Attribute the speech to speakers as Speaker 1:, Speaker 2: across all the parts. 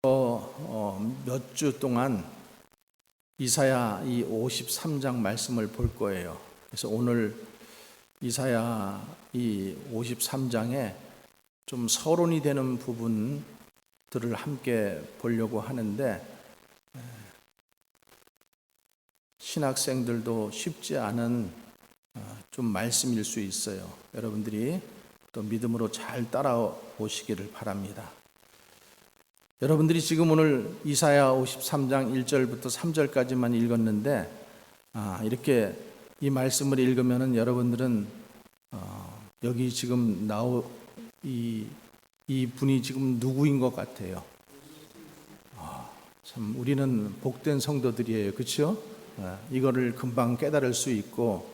Speaker 1: 몇 주 동안 이사야 이 53장 말씀을 볼 거예요. 그래서 오늘 이사야 이 53장에 좀 서론이 되는 부분들을 함께 보려고 하는데, 신학생들도 쉽지 않은 좀 말씀일 수 있어요. 여러분들이 또 믿음으로 잘 따라오시기를 바랍니다. 여러분들이 지금 오늘 이사야 53장 1절부터 3절까지만 읽었는데, 이렇게 이 말씀을 읽으면은 여러분들은 여기 지금 이 분이 지금 누구인 것 같아요. 참 우리는 복된 성도들이에요, 그렇죠? 이거를 금방 깨달을 수 있고,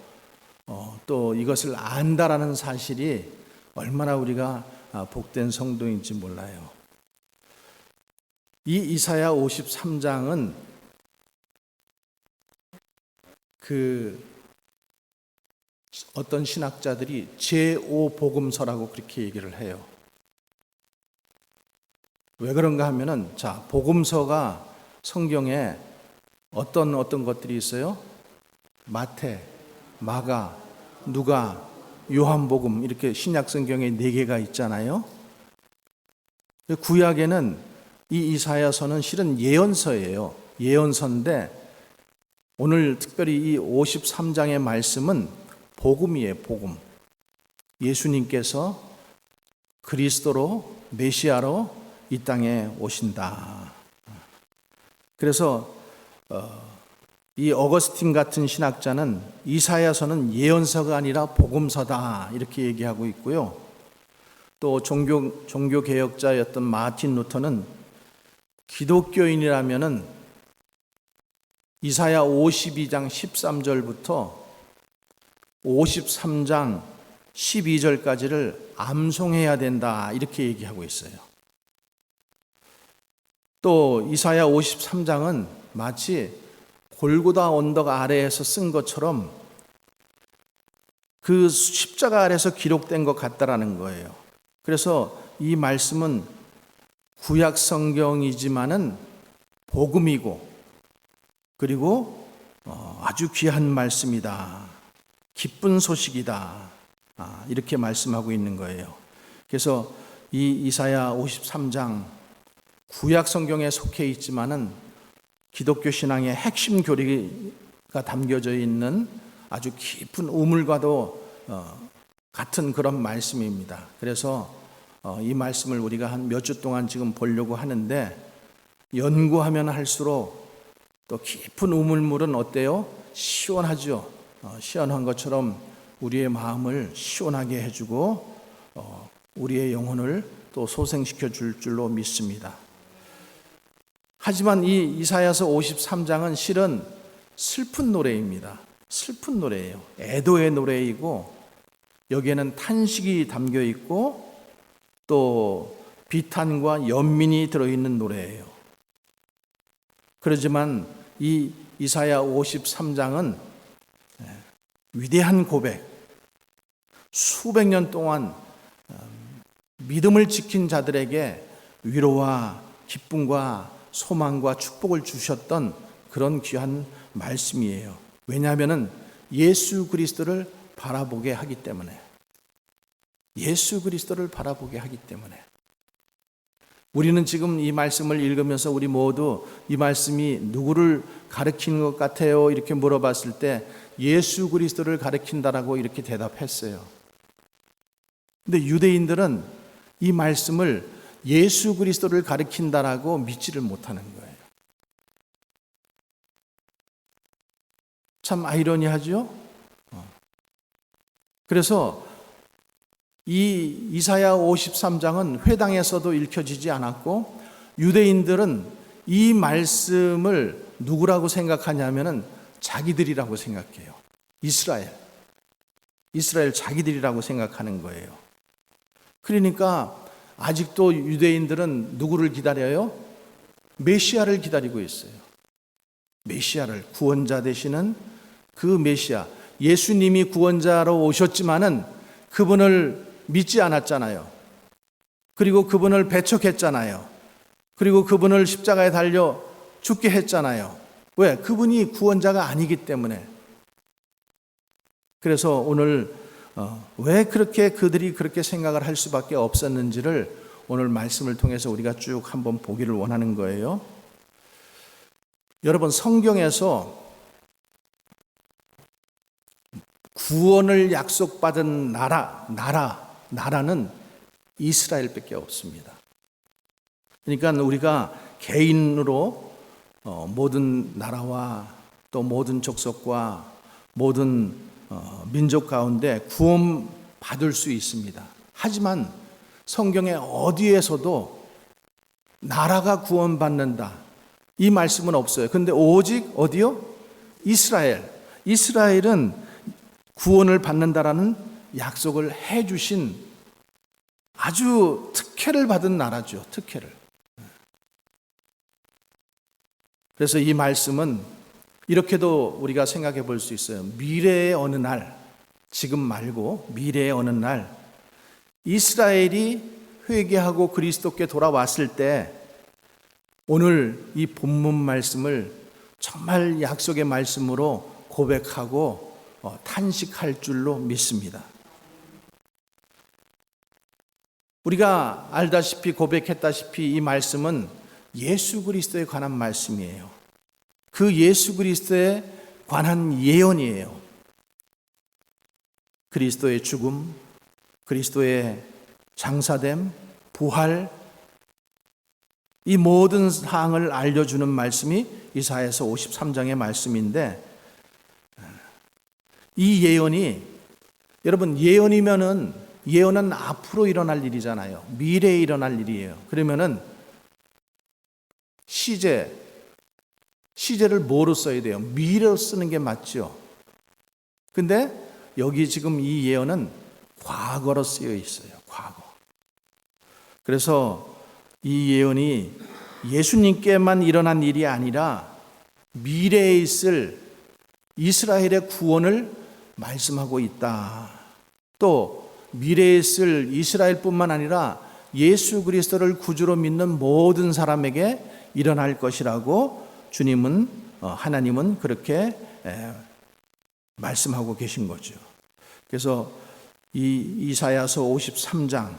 Speaker 1: 또 이것을 안다라는 사실이 얼마나 우리가 복된 성도인지 몰라요. 이 이사야 53장은 어떤 신학자들이 제5복음서라고 그렇게 얘기를 해요. 왜 그런가 하면은, 복음서가 성경에 어떤 것들이 있어요? 마태, 마가, 누가, 요한복음, 이렇게 신약 성경에 4개가 있잖아요. 구약에는 이 이사야서는 실은 예언서예요. 예언서인데 오늘 특별히 이 53장의 말씀은 복음이에요. 복음. 예수님께서 그리스도로, 메시아로 이 땅에 오신다. 그래서 이 어거스틴 같은 신학자는 이사야서는 예언서가 아니라 복음서다 이렇게 얘기하고 있고요. 또 종교개혁자였던 마틴 루터는 기독교인이라면은 이사야 52장 13절부터 53장 12절까지를 암송해야 된다 이렇게 얘기하고 있어요. 또 이사야 53장은 마치 골고다 언덕 아래에서 쓴 것처럼 그 십자가 아래에서 기록된 것 같다라는 거예요. 그래서 이 말씀은 구약 성경이지만은 복음이고, 그리고 아주 귀한 말씀이다, 기쁜 소식이다, 이렇게 말씀하고 있는 거예요. 그래서 이 이사야 53장 구약 성경에 속해 있지만은 기독교 신앙의 핵심 교리가 담겨져 있는 아주 깊은 우물과도 같은 그런 말씀입니다. 그래서 이 말씀을 우리가 한 몇 주 동안 지금 보려고 하는데, 연구하면 할수록 또 깊은 우물물은 어때요? 시원하죠. 시원한 것처럼 우리의 마음을 시원하게 해주고 우리의 영혼을 또 소생시켜 줄 줄로 믿습니다. 하지만 이 이사야서 53장은 실은 슬픈 노래입니다. 슬픈 노래예요. 애도의 노래이고, 여기에는 탄식이 담겨 있고 또 비탄과 연민이 들어있는 노래예요. 그렇지만 이 이사야 53장은 위대한 고백, 수백 년 동안 믿음을 지킨 자들에게 위로와 기쁨과 소망과 축복을 주셨던 그런 귀한 말씀이에요. 왜냐하면 예수 그리스도를 바라보게 하기 때문에, 예수 그리스도를 바라보게 하기 때문에. 우리는 지금 이 말씀을 읽으면서 우리 모두 이 말씀이 누구를 가리키는 것 같아요? 이렇게 물어봤을 때 예수 그리스도를 가리킨다라고 이렇게 대답했어요. 근데 유대인들은 이 말씀을 예수 그리스도를 가리킨다라고 믿지를 못하는 거예요. 참 아이러니하죠? 그래서 이 이사야 53장은 회당에서도 읽혀지지 않았고, 유대인들은 이 말씀을 누구라고 생각하냐면은 자기들이라고 생각해요. 이스라엘 자기들이라고 생각하는 거예요. 그러니까 아직도 유대인들은 누구를 기다려요? 메시아를 기다리고 있어요. 메시아를, 구원자 되시는 그 메시아. 예수님이 구원자로 오셨지만은 그분을 믿지 않았잖아요. 그리고 그분을 배척했잖아요. 그리고 그분을 십자가에 달려 죽게 했잖아요. 왜? 그분이 구원자가 아니기 때문에. 그래서 오늘 왜 그들이 그렇게 생각을 할 수밖에 없었는지를 오늘 말씀을 통해서 우리가 쭉 한번 보기를 원하는 거예요. 여러분, 성경에서 구원을 약속받은 나라는 이스라엘밖에 없습니다. 그러니까 우리가 개인으로 모든 나라와 또 모든 족속과 모든 민족 가운데 구원 받을 수 있습니다. 하지만 성경에 어디에서도 나라가 구원받는다 이 말씀은 없어요. 근데 오직 어디요? 이스라엘은 구원을 받는다라는 약속을 해주신 아주 특혜를 받은 나라죠. 특혜를. 그래서 이 말씀은 이렇게도 우리가 생각해 볼 수 있어요. 미래의 어느 날, 지금 말고 미래의 어느 날 이스라엘이 회개하고 그리스도께 돌아왔을 때 오늘 이 본문 말씀을 정말 약속의 말씀으로 고백하고 탄식할 줄로 믿습니다. 우리가 알다시피 고백했다시피 이 말씀은 예수 그리스도에 관한 말씀이에요. 그 예수 그리스도에 관한 예언이에요. 그리스도의 죽음, 그리스도의 장사됨, 부활, 이 모든 사항을 알려주는 말씀이 이사야서 53장의 말씀인데, 이 예언이, 여러분, 예언은 앞으로 일어날 일이잖아요. 미래에 일어날 일이에요. 그러면은 시제를 뭐로 써야 돼요? 미래로 쓰는 게 맞죠. 근데 여기 지금 이 예언은 과거로 쓰여 있어요. 과거. 그래서 이 예언이 예수님께만 일어난 일이 아니라 미래에 있을 이스라엘의 구원을 말씀하고 있다. 또 미래에 있을 이스라엘뿐만 아니라 예수 그리스도를 구주로 믿는 모든 사람에게 일어날 것이라고 하나님은 그렇게 말씀하고 계신 거죠. 그래서 이 이사야서 53장,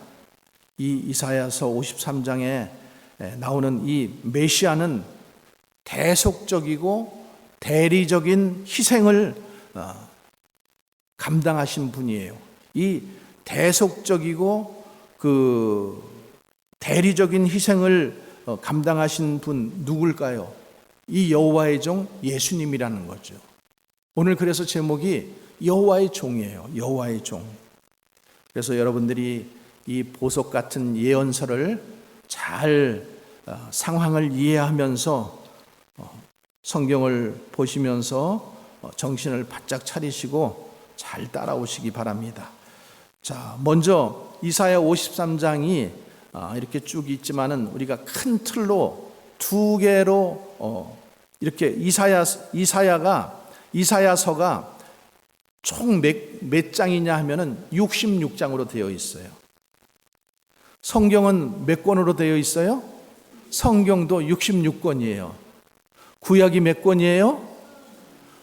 Speaker 1: 이 이사야서 53장에 나오는 이 메시아는 대속적이고 대리적인 희생을 감당하신 분이에요. 이 대속적이고 그 대리적인 희생을 감당하신 분 누굴까요? 이 여호와의 종 예수님이라는 거죠. 오늘 그래서 제목이 여호와의 종이에요. 여호와의 종. 그래서 여러분들이 이 보석 같은 예언서를 잘 상황을 이해하면서 성경을 보시면서 정신을 바짝 차리시고 잘 따라오시기 바랍니다. 자, 먼저 이사야 53장이 이렇게 쭉 있지만은 우리가 큰 틀로 두 개로 이렇게 이사야서가 총 몇 장이냐 하면은 66장으로 되어 있어요. 성경은 몇 권으로 되어 있어요? 성경도 66권이에요. 구약이 몇 권이에요?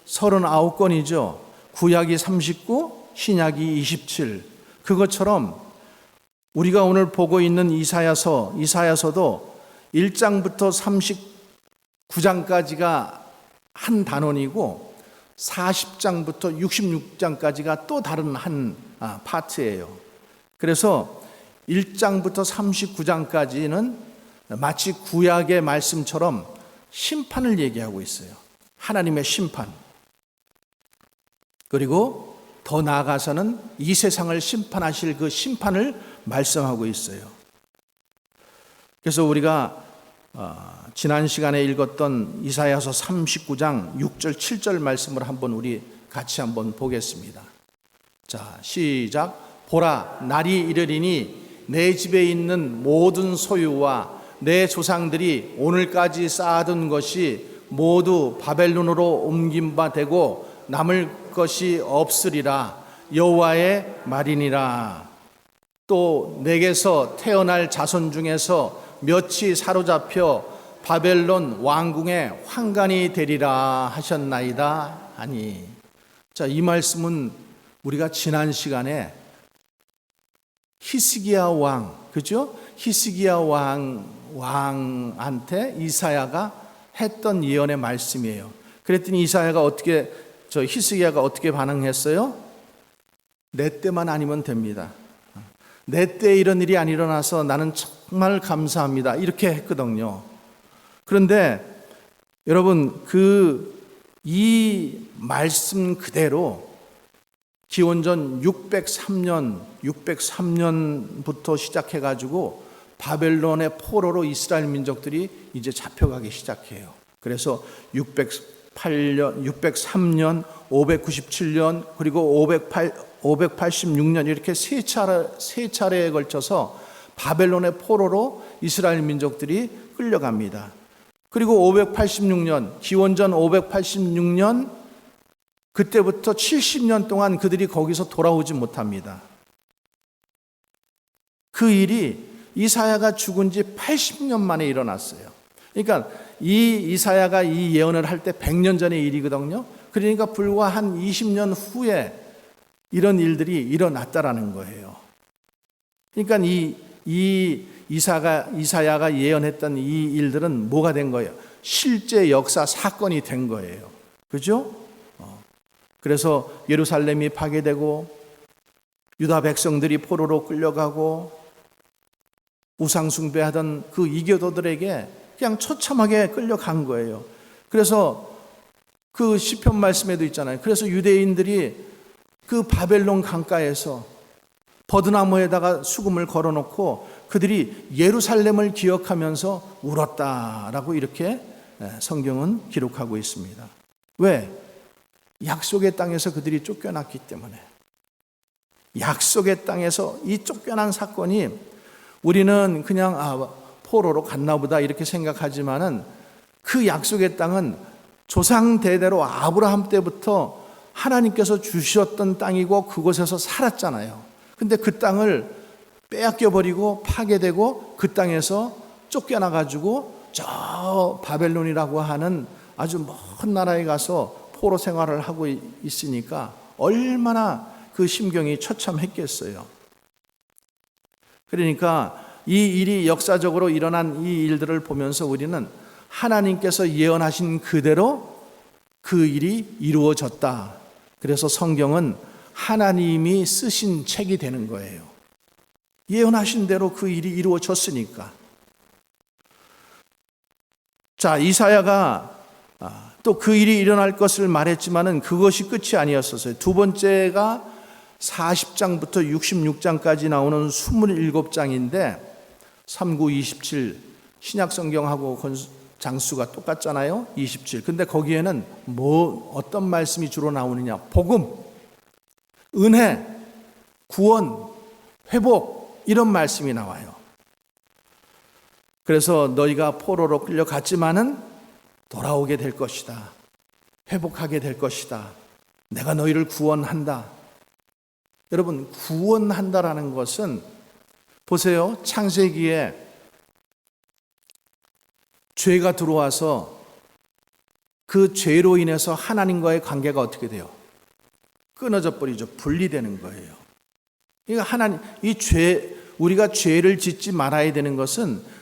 Speaker 1: 39권이죠. 구약이 39, 신약이 27. 그것처럼 우리가 오늘 보고 있는 이사야서도 1장부터 39장까지가 한 단원이고 40장부터 66장까지가 또 다른 한 파트예요. 그래서 1장부터 39장까지는 마치 구약의 말씀처럼 심판을 얘기하고 있어요. 하나님의 심판. 그리고 더 나아가서는 이 세상을 심판하실 그 심판을 말씀하고 있어요. 그래서 우리가 지난 시간에 읽었던 이사야서 39장 6절 7절 말씀을 우리 같이 한번 보겠습니다. 자, 시작. 보라, 날이 이르리니 내 집에 있는 모든 소유와 내 조상들이 오늘까지 쌓아둔 것이 모두 바벨론으로 옮긴 바 되고 남을 것이 없으리라. 여호와의 말이니라. 또 내게서 태어날 자손 중에서 몇이 사로잡혀 바벨론 왕궁의 환관이 되리라 하셨나이다 하니. 자, 이 말씀은 우리가 지난 시간에 히스기야 왕, 그죠? 히스기야 왕한테 이사야가 했던 예언의 말씀이에요. 그랬더니 히스기야가 어떻게 반응했어요? 내 때만 아니면 됩니다. 내 때에 이런 일이 안 일어나서 나는 정말 감사합니다. 이렇게 했거든요. 그런데 여러분, 이 말씀 그대로 기원전 603년부터 시작해가지고 바벨론의 포로로 이스라엘 민족들이 이제 잡혀가기 시작해요. 그래서 603년, 597년, 그리고 586년 이렇게 세 차례에 걸쳐서 바벨론의 포로로 이스라엘 민족들이 끌려갑니다. 그리고 586년, 기원전 586년 그때부터 70년 동안 그들이 거기서 돌아오지 못합니다. 그 일이 이사야가 죽은 지 80년 만에 일어났어요. 그러니까 이 이사야가 이 예언을 할 때 100년 전의 일이거든요. 그러니까 불과 한 20년 후에 이런 일들이 일어났다라는 거예요. 그러니까 이 이사야가 예언했던 이 일들은 뭐가 된 거예요? 실제 역사 사건이 된 거예요. 그죠? 그래서 예루살렘이 파괴되고 유다 백성들이 포로로 끌려가고 우상 숭배하던 그 이교도들에게 그냥 처참하게 끌려간 거예요. 그래서 그 시편 말씀에도 있잖아요. 그래서 유대인들이 그 바벨론 강가에서 버드나무에다가 수금을 걸어놓고 그들이 예루살렘을 기억하면서 울었다라고 이렇게 성경은 기록하고 있습니다. 왜? 약속의 땅에서 그들이 쫓겨났기 때문에. 약속의 땅에서 이 쫓겨난 사건이 우리는 그냥 포로로 갔나 보다 이렇게 생각하지만은 그 약속의 땅은 조상 대대로 아브라함 때부터 하나님께서 주셨던 땅이고 그곳에서 살았잖아요. 근데 그 땅을 빼앗겨 버리고 파괴되고 그 땅에서 쫓겨나 가지고 저 바벨론이라고 하는 아주 먼 나라에 가서 포로 생활을 하고 있으니까 얼마나 그 심경이 처참했겠어요. 그러니까 이 일이 역사적으로 일어난 이 일들을 보면서 우리는 하나님께서 예언하신 그대로 그 일이 이루어졌다. 그래서 성경은 하나님이 쓰신 책이 되는 거예요. 예언하신 대로 그 일이 이루어졌으니까. 자, 이사야가 또 그 일이 일어날 것을 말했지만은 그것이 끝이 아니었었어요. 두 번째가 40장부터 66장까지 나오는 27장인데 3927 신약 성경하고 장수가 똑같잖아요. 27. 근데 거기에는 어떤 말씀이 주로 나오느냐? 복음, 은혜, 구원, 회복 이런 말씀이 나와요. 그래서 너희가 포로로 끌려갔지만은 돌아오게 될 것이다. 회복하게 될 것이다. 내가 너희를 구원한다. 여러분, 구원한다라는 것은 보세요. 창세기에 죄가 들어와서 그 죄로 인해서 하나님과의 관계가 어떻게 돼요? 끊어져 버리죠. 분리되는 거예요. 그러니까 우리가 죄를 짓지 말아야 되는 것은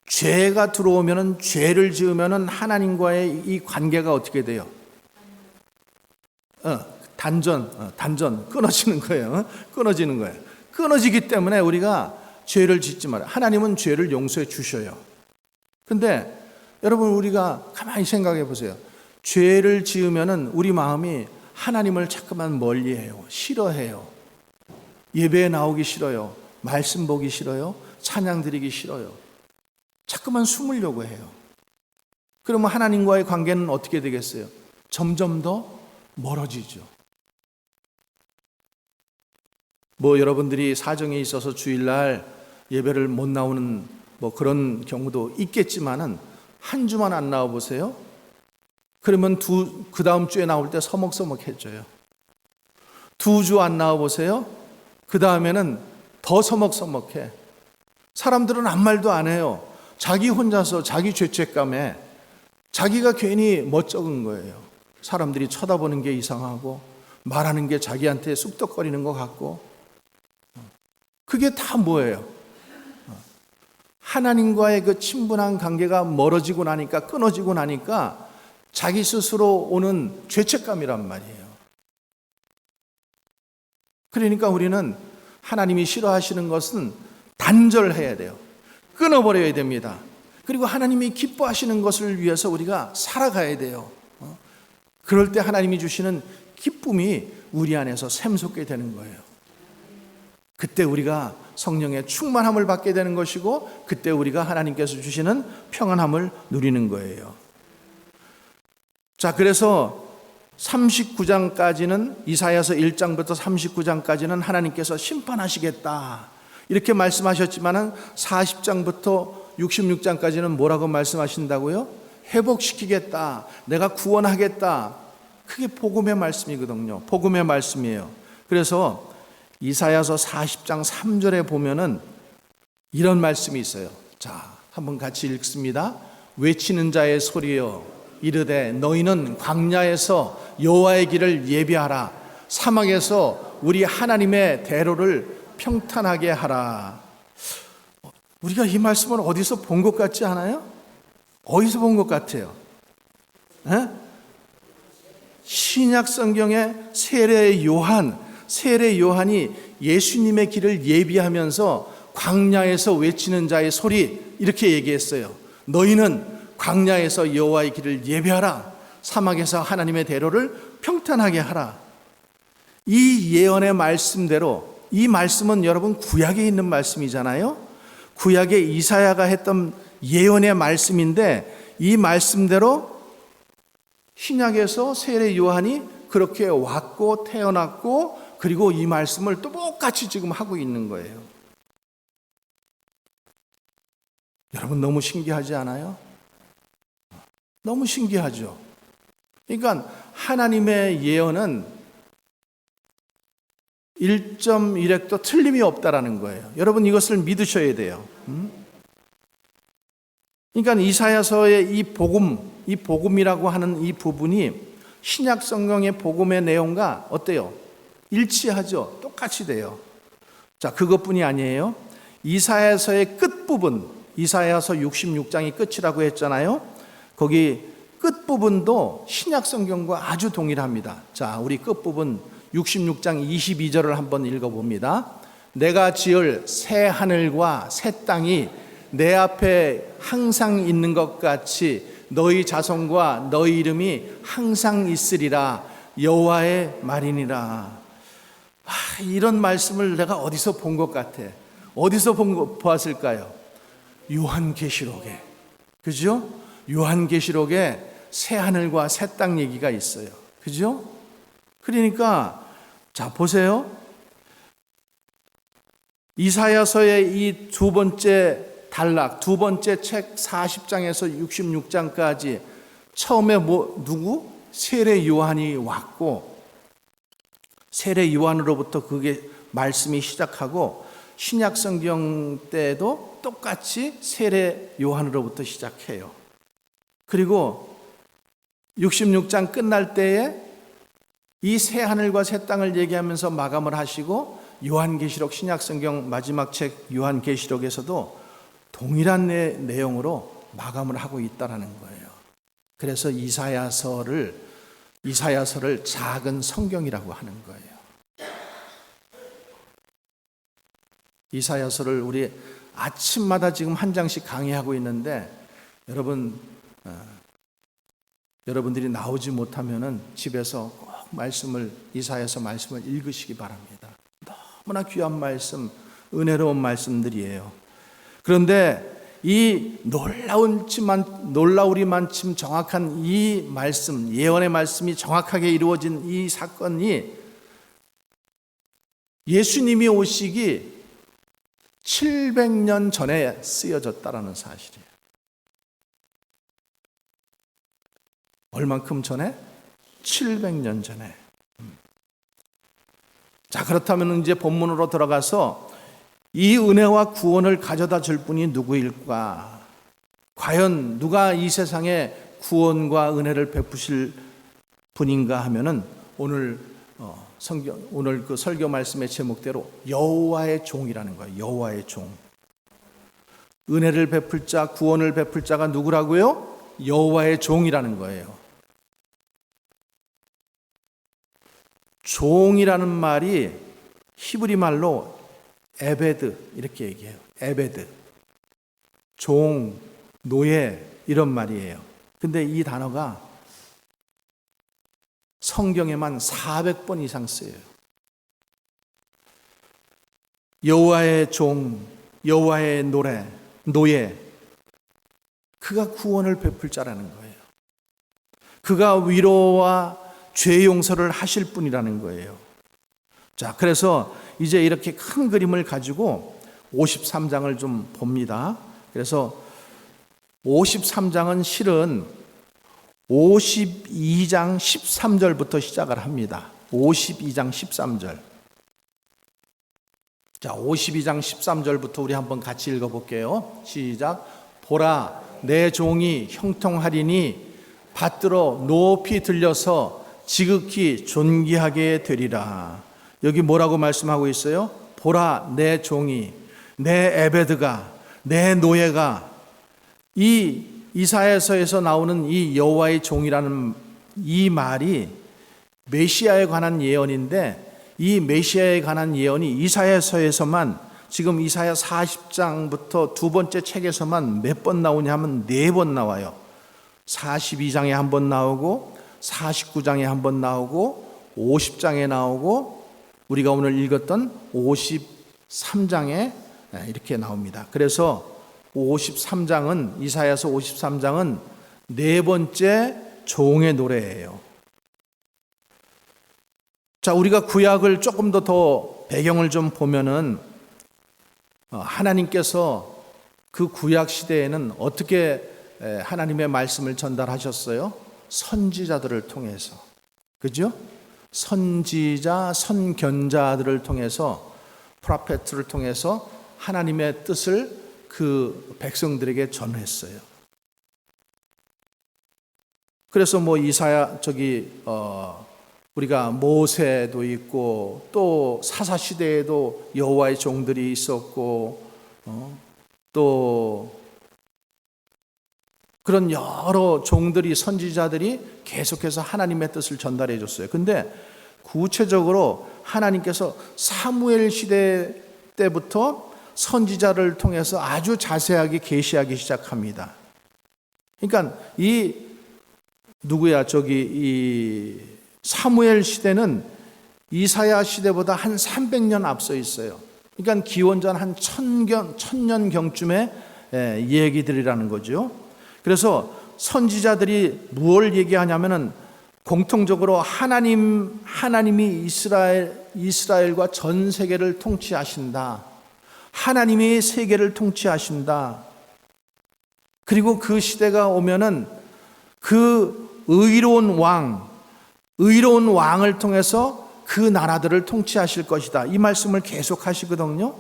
Speaker 1: 죄가 들어오면은 죄를 지으면은 하나님과의 이 관계가 어떻게 돼요? 단전 끊어지는 거예요. 끊어지는 거예요. 끊어지기 때문에 우리가 죄를 짓지 말아요. 하나님은 죄를 용서해 주셔요. 근데 여러분, 우리가 가만히 생각해 보세요. 죄를 지으면은 우리 마음이 하나님을 자꾸만 멀리해요. 싫어해요. 예배에 나오기 싫어요. 말씀 보기 싫어요. 찬양 드리기 싫어요. 자꾸만 숨으려고 해요. 그러면 하나님과의 관계는 어떻게 되겠어요? 점점 더 멀어지죠. 여러분들이 사정이 있어서 주일날 예배를 못 나오는 그런 경우도 있겠지만은 한 주만 안 나와 보세요. 그러면 그 다음 주에 나올 때 서먹서먹해져요. 2주 안 나와 보세요. 그 다음에는 더 서먹서먹해. 사람들은 아무 말도 안 해요. 자기 혼자서 자기 죄책감에 자기가 괜히 멋쩍은 거예요. 사람들이 쳐다보는 게 이상하고 말하는 게 자기한테 쑥덕거리는 것 같고, 그게 다 뭐예요? 하나님과의 그 친분한 관계가 멀어지고 나니까, 끊어지고 나니까 자기 스스로 오는 죄책감이란 말이에요. 그러니까 우리는 하나님이 싫어하시는 것은 단절해야 돼요. 끊어버려야 됩니다. 그리고 하나님이 기뻐하시는 것을 위해서 우리가 살아가야 돼요. 그럴 때 하나님이 주시는 기쁨이 우리 안에서 샘솟게 되는 거예요. 그때 우리가 성령의 충만함을 받게 되는 것이고, 그때 우리가 하나님께서 주시는 평안함을 누리는 거예요. 자, 그래서 39장까지는, 이사야서 1장부터 39장까지는 하나님께서 심판하시겠다 이렇게 말씀하셨지만은 40장부터 66장까지는 뭐라고 말씀하신다고요? 회복시키겠다, 내가 구원하겠다. 그게 복음의 말씀이거든요. 복음의 말씀이에요. 그래서 이사야서 40장 3절에 보면은 이런 말씀이 있어요. 자, 한번 같이 읽습니다. 외치는 자의 소리여 이르되 너희는 광야에서 여호와의 길을 예비하라, 사막에서 우리 하나님의 대로를 평탄하게 하라. 우리가 이 말씀을 어디서 본 것 같지 않아요? 어디서 본 것 같아요? 에? 신약 성경의 세례 요한이 예수님의 길을 예비하면서 광야에서 외치는 자의 소리 이렇게 얘기했어요. 너희는 광야에서 여호와의 길을 예비하라, 사막에서 하나님의 대로를 평탄하게 하라. 이 예언의 말씀대로, 이 말씀은 여러분 구약에 있는 말씀이잖아요. 구약에 이사야가 했던 예언의 말씀인데, 이 말씀대로 신약에서 세례 요한이 그렇게 왔고 태어났고, 그리고 이 말씀을 똑같이 지금 하고 있는 거예요. 여러분 너무 신기하지 않아요? 너무 신기하죠. 그러니까 하나님의 예언은 1.1획도 틀림이 없다라는 거예요. 여러분 이것을 믿으셔야 돼요. 그러니까 이사야서의 이 복음이라고 하는 이 부분이 신약 성경의 복음의 내용과 어때요? 일치하죠. 똑같이 돼요. 자, 그것뿐이 아니에요. 이사야서의 끝부분, 이사야서 66장이 끝이라고 했잖아요. 거기 끝부분도 신약 성경과 아주 동일합니다. 자, 우리 끝부분 66장 22절을 한번 읽어봅니다. 내가 지을 새 하늘과 새 땅이 내 앞에 항상 있는 것 같이 너희 자손과 너희 이름이 항상 있으리라, 여호와의 말이니라. 이런 말씀을 내가 어디서 본 것 같아. 어디서 보았을까요? 요한계시록에. 그죠? 요한계시록에 새 하늘과 새 땅 얘기가 있어요. 그죠? 그러니까 자, 보세요. 이사야서의 이 두 번째 단락, 두 번째 책 40장에서 66장까지 처음에 누구? 세례 요한이 왔고, 세례 요한으로부터 그게 말씀이 시작하고, 신약 성경 때도 똑같이 세례 요한으로부터 시작해요. 그리고 66장 끝날 때에 이 새 하늘과 새 땅을 얘기하면서 마감을 하시고, 요한계시록, 신약 성경 마지막 책 요한계시록에서도 동일한 내용으로 마감을 하고 있다라는 거예요. 그래서 이사야서를 작은 성경이라고 하는 거예요. 이사야서를 우리 아침마다 지금 한 장씩 강의하고 있는데, 여러분들이 나오지 못하면은 집에서 꼭 이사야서 말씀을 읽으시기 바랍니다. 너무나 귀한 말씀, 은혜로운 말씀들이에요. 그런데 이 놀라우리만큼 정확한 이 말씀, 예언의 말씀이 정확하게 이루어진 이 사건이 예수님이 오시기 700년 전에 쓰여졌다라는 사실이에요. 얼만큼 전에? 700년 전에. 자, 그렇다면 이제 본문으로 들어가서 이 은혜와 구원을 가져다 줄 분이 누구일까? 과연 누가 이 세상에 구원과 은혜를 베푸실 분인가 하면은 오늘 오늘 그 설교 말씀의 제목대로 여호와의 종이라는 거예요. 여호와의 종. 은혜를 베풀 자, 구원을 베풀 자가 누구라고요? 여호와의 종이라는 거예요. 종이라는 말이 히브리 말로 에베드 이렇게 얘기해요. 에베드. 종, 노예 이런 말이에요. 근데 이 단어가 성경에만 400번 이상 쓰여요. 여호와의 종, 여호와의 노예. 그가 구원을 베풀 자라는 거예요. 그가 위로와 죄 용서를 하실 분이라는 거예요. 자, 그래서 이제 이렇게 큰 그림을 가지고 53장을 좀 봅니다. 그래서 53장은 실은 52장 13절부터 시작을 합니다. 52장 13절. 자, 52장 13절부터 우리 한번 같이 읽어볼게요. 시작. 보라, 내 종이 형통하리니 받들어 높이 들려서 지극히 존귀하게 되리라. 여기 뭐라고 말씀하고 있어요? 보라, 내 종이, 내 에베드가, 내 노예가, 이 이사야서에서 나오는 이 여호와의 종이라는 이 말이 메시아에 관한 예언인데, 이 메시아에 관한 예언이 이사야서에서만, 지금 이사야 40장부터 두 번째 책에서만 몇 번 나오냐 하면 4번 나와요. 42장에 한 번 나오고 49장에 한 번 나오고 50장에 나오고 우리가 오늘 읽었던 53장에 이렇게 나옵니다. 그래서 53장은, 이사야서 53장은 4번째 종의 노래예요. 자, 우리가 구약을 조금 더 배경을 좀 보면은 하나님께서 그 구약 시대에는 어떻게 하나님의 말씀을 전달하셨어요? 선지자들을 통해서. 그죠? 선지자, 선견자들을 통해서, 프로페트를 통해서 하나님의 뜻을 그 백성들에게 전했어요. 그래서 뭐 이사야 우리가 모세도 있고 또 사사 시대에도 여호와의 종들이 있었고 또 그런 여러 종들이, 선지자들이 계속해서 하나님의 뜻을 전달해 줬어요. 근데 구체적으로 하나님께서 사무엘 시대 때부터 선지자를 통해서 아주 자세하게 계시하기 시작합니다. 그러니까 이 사무엘 시대는 이사야 시대보다 한 300년 앞서 있어요. 그러니까 기원전 한 1000년경쯤의 얘기들이라는 거죠. 그래서 선지자들이 무엇을 얘기하냐면은 공통적으로 하나님이 이스라엘과 전 세계를 통치하신다. 하나님이 세계를 통치하신다. 그리고 그 시대가 오면은 그 의로운 왕을 통해서 그 나라들을 통치하실 것이다. 이 말씀을 계속 하시거든요.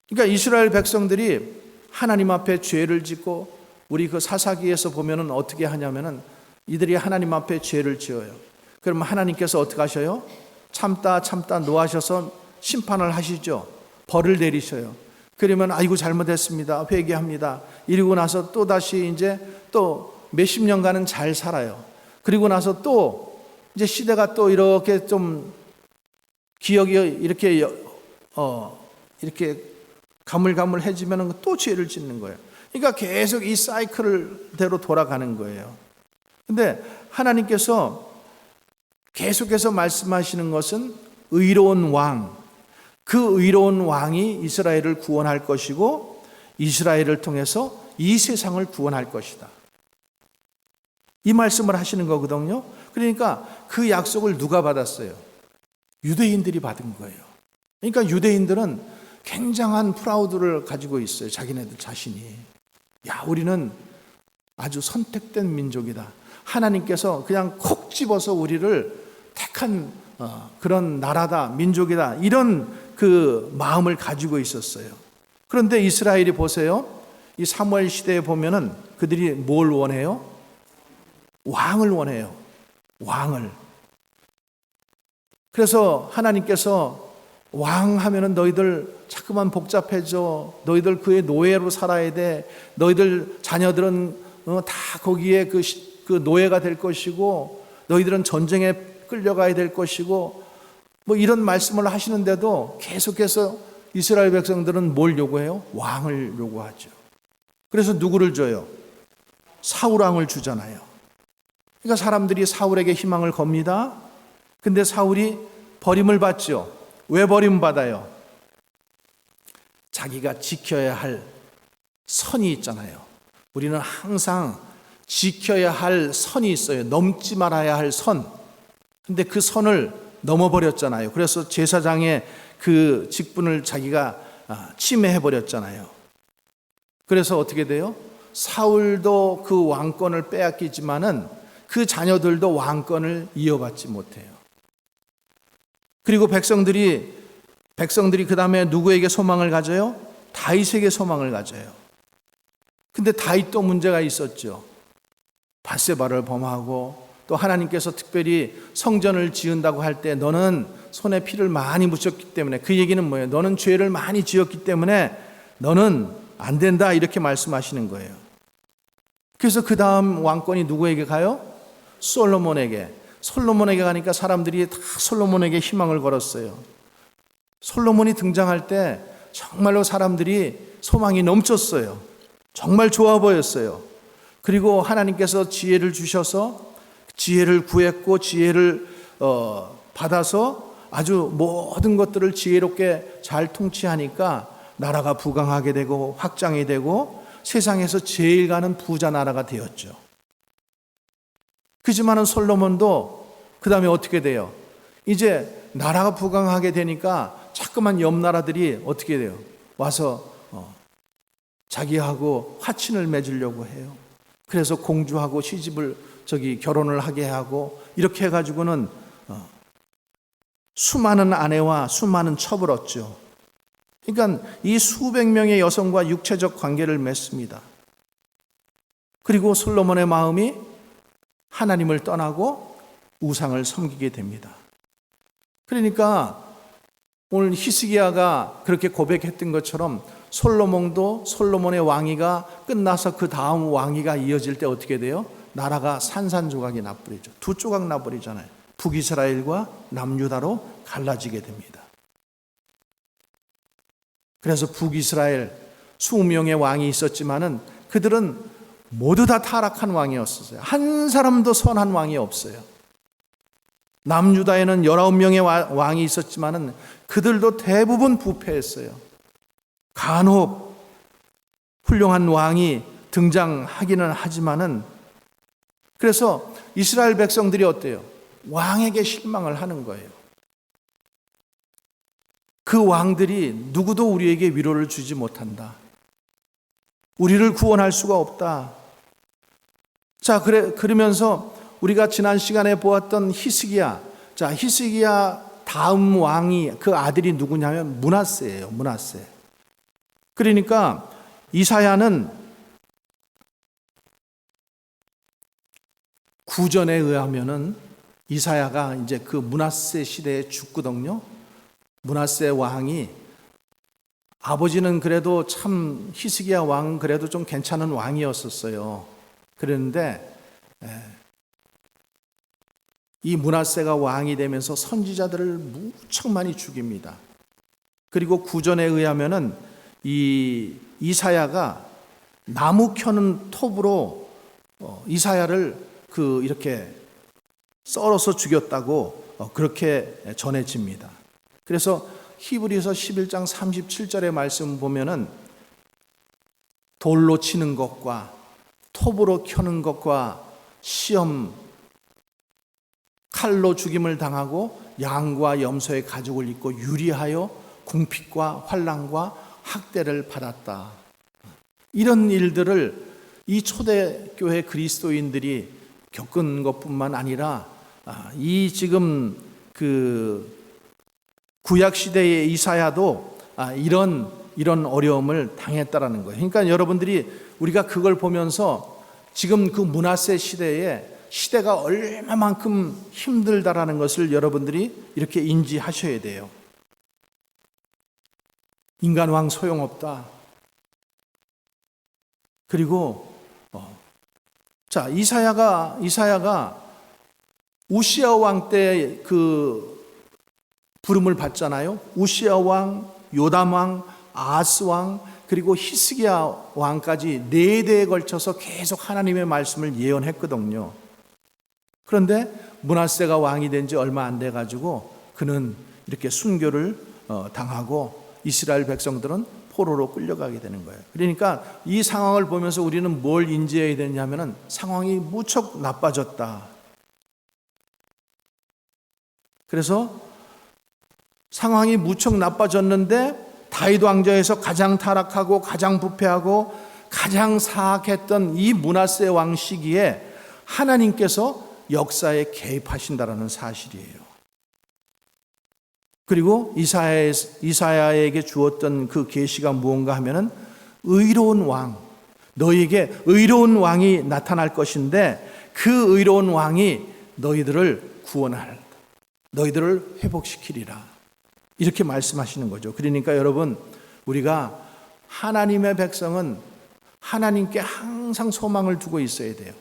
Speaker 1: 그러니까 이스라엘 백성들이 하나님 앞에 죄를 짓고, 우리 그 사사기에서 보면은 어떻게 하냐면은 이들이 하나님 앞에 죄를 지어요. 그러면 하나님께서 어떻게 하셔요? 참다 노하셔서 심판을 하시죠. 벌을 내리셔요. 그러면 아이고 잘못했습니다. 회개합니다. 이러고 나서 또 다시 이제 또 몇십 년간은 잘 살아요. 그리고 나서 또 이제 시대가 또 이렇게 좀 기억이 이렇게 가물가물해지면 또 죄를 짓는 거예요. 그러니까 계속 이 사이클대로 돌아가는 거예요. 근데 하나님께서 계속해서 말씀하시는 것은 의로운 왕, 그 의로운 왕이 이스라엘을 구원할 것이고 이스라엘을 통해서 이 세상을 구원할 것이다. 이 말씀을 하시는 거거든요. 그러니까 그 약속을 누가 받았어요? 유대인들이 받은 거예요. 그러니까 유대인들은 굉장한 프라우드를 가지고 있어요. 자기네들 자신이. 야, 우리는 아주 선택된 민족이다. 하나님께서 그냥 콕 집어서 우리를 택한 그런 나라다, 민족이다. 이런 그 마음을 가지고 있었어요. 그런데 이스라엘이 보세요. 이 사무엘 시대에 보면은 그들이 뭘 원해요? 왕을 원해요. 왕을. 그래서 하나님께서 왕 하면은 너희들 자꾸만 복잡해져. 너희들 그의 노예로 살아야 돼. 너희들 자녀들은 다 거기에 그 노예가 될 것이고, 너희들은 전쟁에 끌려가야 될 것이고, 뭐 이런 말씀을 하시는데도 계속해서 이스라엘 백성들은 뭘 요구해요? 왕을 요구하죠. 그래서 누구를 줘요? 사울 왕을 주잖아요. 그러니까 사람들이 사울에게 희망을 겁니다. 근데 사울이 버림을 받죠. 왜 버림받아요? 자기가 지켜야 할 선이 있잖아요. 우리는 항상 지켜야 할 선이 있어요. 넘지 말아야 할 선. 근데 그 선을 넘어버렸잖아요. 그래서 제사장의 그 직분을 자기가 침해해버렸잖아요. 그래서 어떻게 돼요? 사울도 그 왕권을 빼앗기지만은 그 자녀들도 왕권을 이어받지 못해요. 그리고 백성들이 그 다음에 누구에게 소망을 가져요? 다윗에게 소망을 가져요. 근데 다윗도 문제가 있었죠. 밧세바를 범하고, 또 하나님께서 특별히 성전을 지은다고 할 때 너는 손에 피를 많이 묻혔기 때문에, 그 얘기는 뭐예요? 너는 죄를 많이 지었기 때문에 너는 안 된다, 이렇게 말씀하시는 거예요. 그래서 그 다음 왕권이 누구에게 가요? 솔로몬에게 가니까 사람들이 다 솔로몬에게 희망을 걸었어요. 솔로몬이 등장할 때 정말로 사람들이 소망이 넘쳤어요. 정말 좋아 보였어요. 그리고 하나님께서 지혜를 주셔서 지혜를 구했고, 지혜를 받아서 아주 모든 것들을 지혜롭게 잘 통치하니까 나라가 부강하게 되고 확장이 되고 세상에서 제일 가는 부자 나라가 되었죠. 그지만은 솔로몬도 그 다음에 어떻게 돼요? 이제 나라가 부강하게 되니까 자꾸만 옆 나라들이 어떻게 돼요? 와서 자기하고 화친을 맺으려고 해요. 그래서 공주하고 시집을 결혼을 하게 하고, 이렇게 해가지고는 수많은 아내와 수많은 첩을 얻죠. 그러니까 이 수백 명의 여성과 육체적 관계를 맺습니다. 그리고 솔로몬의 마음이 하나님을 떠나고 우상을 섬기게 됩니다. 그러니까 오늘 히스기야가 그렇게 고백했던 것처럼 솔로몬도 솔로몬의 왕위가 끝나서 그 다음 왕위가 이어질 때 어떻게 돼요? 나라가 산산조각이 나버리죠. 두 조각 나버리잖아요. 북이스라엘과 남유다로 갈라지게 됩니다. 그래서 북이스라엘 20명의 왕이 있었지만은 그들은 모두 다 타락한 왕이었어요. 한 사람도 선한 왕이 없어요. 남유다에는 19명의 왕이 있었지만은 그들도 대부분 부패했어요. 간혹 훌륭한 왕이 등장하기는 하지만은, 그래서 이스라엘 백성들이 어때요? 왕에게 실망을 하는 거예요. 그 왕들이 누구도 우리에게 위로를 주지 못한다. 우리를 구원할 수가 없다. 자, 그러면서 우리가 지난 시간에 보았던 히스기야. 자, 히스기야 다음 왕이, 그 아들이 누구냐면 므낫세예요. 므낫세. 그러니까 이사야는 구전에 의하면은 이사야가 이제 그 므낫세 시대에 죽거든요. 므낫세 왕이, 아버지는 그래도 참 히스기야 왕은 그래도 좀 괜찮은 왕이었었어요. 그런데 이 므낫세가 왕이 되면서 선지자들을 무척 많이 죽입니다. 그리고 구전에 의하면은 이 이사야가 나무 켜는 톱으로 이사야를 이렇게 썰어서 죽였다고 그렇게 전해집니다. 그래서 히브리서 11장 37절의 말씀 보면은 돌로 치는 것과 톱으로 켜는 것과 시험, 칼로 죽임을 당하고 양과 염소의 가죽을 입고 유리하여 궁핍과 환난과 학대를 받았다. 이런 일들을 이 초대교회 그리스도인들이 겪은 것뿐만 아니라 이 지금 그 구약 시대의 이사야도 이런 이런 어려움을 당했다라는 거예요. 그러니까 여러분들이 우리가 그걸 보면서 지금 그 므낫세 시대에 시대가 얼마만큼 힘들다라는 것을 여러분들이 이렇게 인지하셔야 돼요. 인간 왕 소용없다. 그리고 자, 이사야가 우시야 왕 때 그 부름을 받잖아요. 우시야 왕, 요담 왕, 아하스 왕, 그리고 히스기야 왕까지 4대에 걸쳐서 계속 하나님의 말씀을 예언했거든요. 그런데 므낫세가 왕이 된 지 얼마 안 돼 가지고 그는 이렇게 순교를 당하고 이스라엘 백성들은 포로로 끌려가게 되는 거예요. 그러니까 이 상황을 보면서 우리는 뭘 인지해야 되냐면은 상황이 무척 나빠졌다. 그래서 상황이 무척 나빠졌는데 다윗 왕조에서 가장 타락하고 가장 부패하고 가장 사악했던 이 므낫세 왕 시기에 하나님께서 역사에 개입하신다라는 사실이에요. 그리고 이사야에게 주었던 그 계시가 무언가 하면은 의로운 왕, 너희에게 의로운 왕이 나타날 것인데 그 의로운 왕이 너희들을 구원할, 너희들을 회복시키리라. 이렇게 말씀하시는 거죠. 그러니까 여러분, 우리가 하나님의 백성은 하나님께 항상 소망을 두고 있어야 돼요.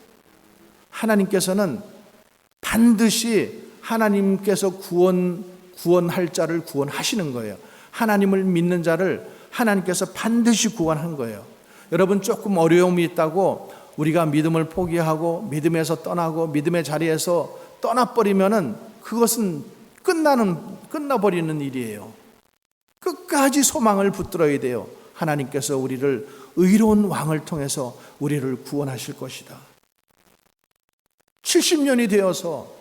Speaker 1: 하나님께서는 반드시 하나님께서 구원할 자를 구원하시는 거예요. 하나님을 믿는 자를 하나님께서 반드시 구원한 거예요. 여러분, 조금 어려움이 있다고 우리가 믿음을 포기하고 믿음에서 떠나고 믿음의 자리에서 떠나버리면은 그것은 끝나버리는 일이에요. 끝까지 소망을 붙들어야 돼요. 하나님께서 우리를 의로운 왕을 통해서 우리를 구원하실 것이다. 70년이 되어서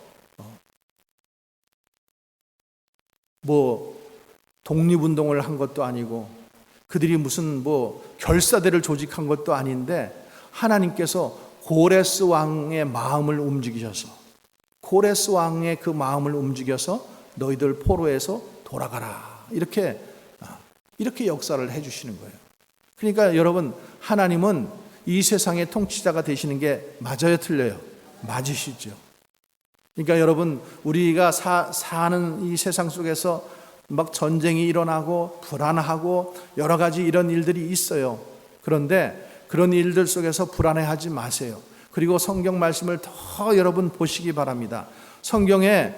Speaker 1: 독립운동을 한 것도 아니고 그들이 무슨 결사대를 조직한 것도 아닌데 하나님께서 고레스 왕의 마음을 움직이셔서 고레스 왕의 그 마음을 움직여서 너희들 포로에서 돌아가라. 이렇게 역사를 해주시는 거예요. 그러니까 여러분, 하나님은 이 세상의 통치자가 되시는 게 맞아요, 틀려요? 맞으시죠. 그러니까 여러분, 우리가 사는 이 세상 속에서 막 전쟁이 일어나고 불안하고 여러 가지 이런 일들이 있어요. 그런데 그런 일들 속에서 불안해하지 마세요. 그리고 성경 말씀을 더 여러분 보시기 바랍니다. 성경에